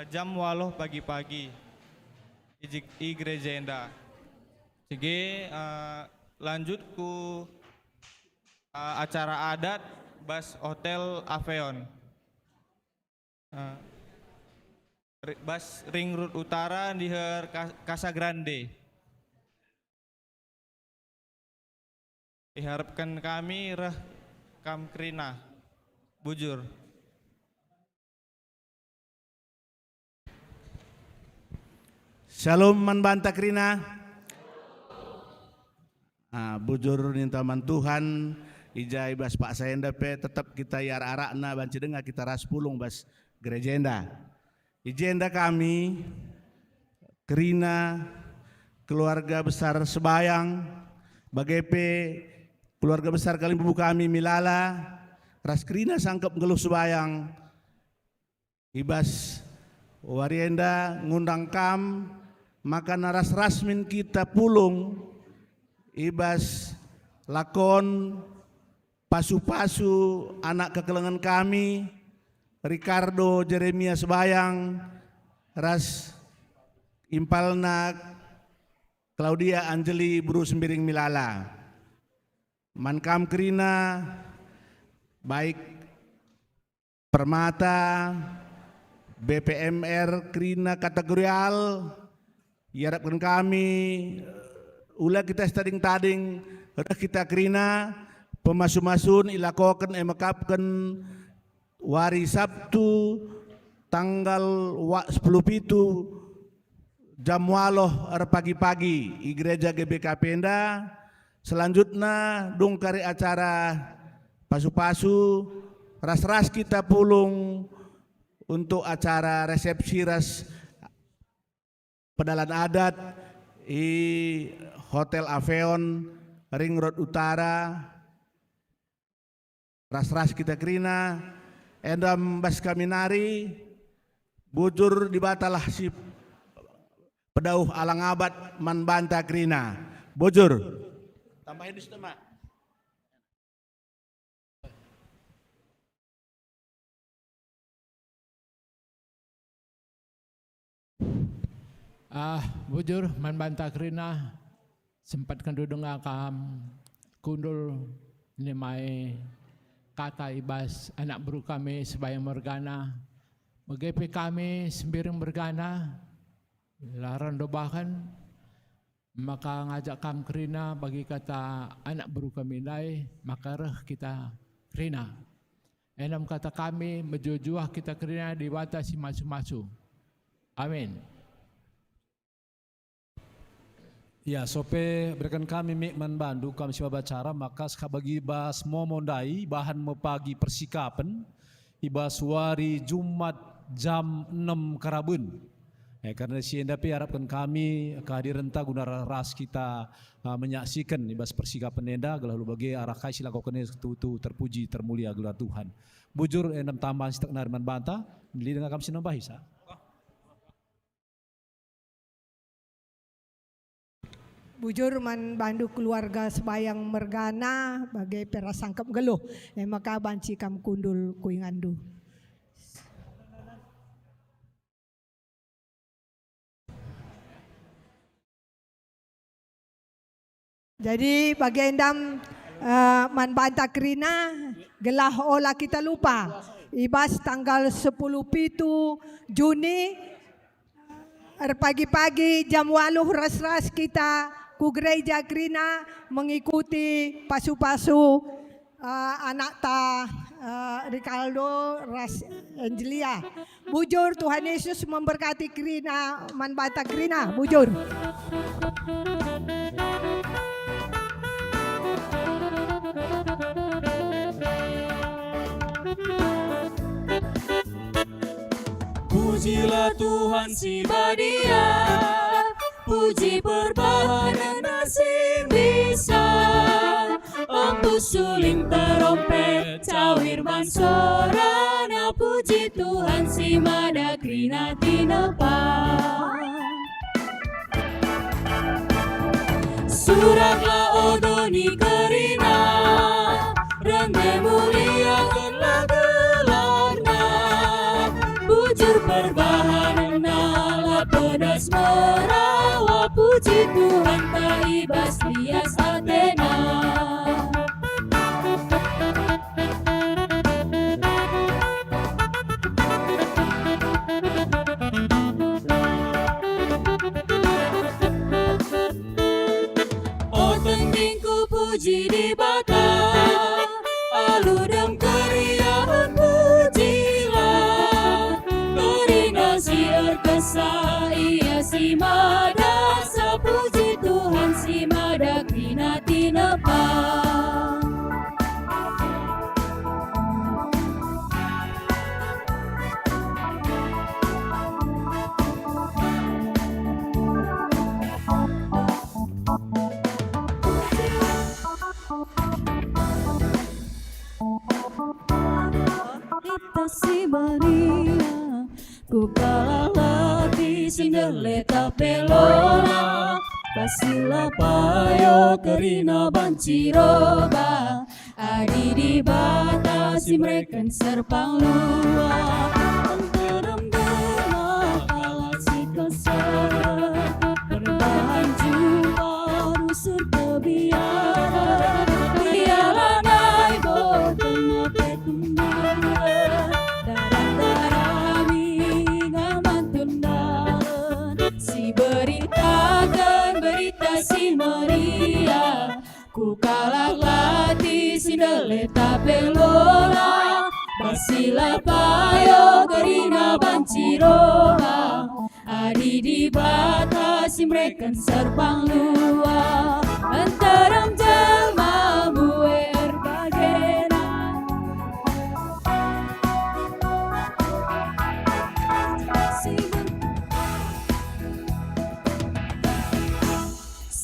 jam 8 pagi-pagi i gereja enda. Sige lanjut ku acara adat Bas Hotel Aveon. Bas Ring Road Utara di Casa Grande. Diharapkan kami kam Krina bujur. Shalom manbanta Krina. Bujur nintaman Tuhan ijai bas Pak Sayenda pe tetap kita yar arakna banci dengar kita ras pulung bas gereja enda. Ijenda kami Krina keluarga besar Sebayang bagepe keluarga besar Kalimbubu kami Milala ras Krina sangkep ngeluh Sebayang ibas warienda ngundang kam maka naras rasmin kita pulung ibas lakon pasu-pasu anak kekelengan kami Ricardo Jeremias Bayang ras impalna Claudia Angeli Buru Sembiring Milala mankam Krina baik Permata BPMR Krina kategorial diharapkan kami ulah kita tading kita Krina pemasu-masun ilakokan emakapkan wari Sabtu tanggal 10 Pitu jam 8 pagi-pagi di gereja GBKP enda. Selanjutnya dungkari acara pasu-pasu ras-ras kita pulung untuk acara resepsi ras pedalan adat di Hotel Aveon Ring Road Utara. Ras-ras kita Krina endam bas kami nari bujur dibatalah si pedauh alang abad man banta Krina bujur tambahin di situ mak. Bujur man banta Krina sempat kendu dengar kam kundul nimai kata ibas anak buru kami Sebayang Morgana Begepe kami sembiring bergana, larang dobakan, maka ngajak kam kerina bagi kata anak baru kami nilai, maka reh kita kerina. Enam kata kami mejujuah kita kerina di batasi masu-masu. Amin. Ya, sope berikan kami mikman bandu kami siapa bacara maka bagi bas momondai bahan mepagi persikapan ibas wari Jumat jam 6 karabun. Karena si endapi harapkan kami kehadiran ta guna ras kita menyaksikan ibas persikapan enda lalu bagi arah kai silakokan tu terpuji termulia gelar Tuhan. Bujur enam tambahan sitak nariman banta beli dengan kami sinambah hisa. Bujur man bandu keluarga sebayang mergana bagai perasangkap geluh. Maka banci kam kundul kuingandu. Jadi bagi endam man banta kerina gelah olah kita lupa. Ibas tanggal 10 pitu Juni pagi-pagi jam 8 ras-ras kita ku gereja kerina mengikuti pasu-pasu anak ta Ricardo Ras Angelia. Bujur Tuhan Yesus memberkati kerina man banta kerina. Bujur. Pujilah Tuhan si Badia, puji perbahanan nasib bisa. Empu suling terompet, cawir mansorana, puji Tuhan si Madakrina tinepa. Suraklah odoni kerina, rende muliakanlah gelarna. Bujur perbahanan ala pedas merawa, puji Tuhan taibas lias Athena. O tendingku puji di bata, aludem keriahan pujilah. Kerina si erkesa ia si madasa, puji Tuhan si Madakrina tinepa. Kita si Maria, ku kalah di sindeleta pelona, basila payo kerina banciroba, adi di batasi mereka serpang lua, anterem dema kalah si kesal, berbahan jumpa rusur kebiaran, biarlah naik botol petundang. Berita si Maria, ku kalah latih sindeleta pelona, basila payo kerina banciroha, adi di batasi mereka serpang lua, antaram jelma buer bagena.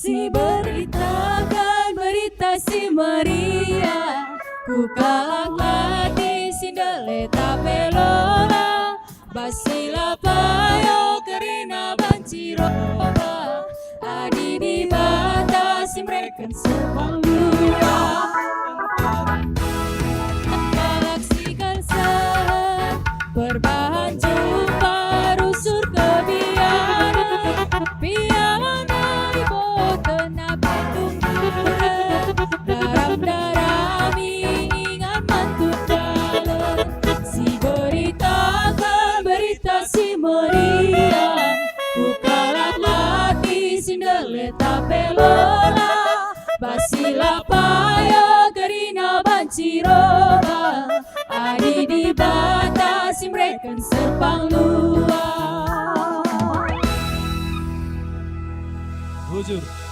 Si beritakan berita si Maria, ku kalah latih sindeleta pelona, basila payo kerina banciroba, adi di batasi mereka serpang lua, galaksikan sah berbahan jumpa rusur kebiaran, piala bujur.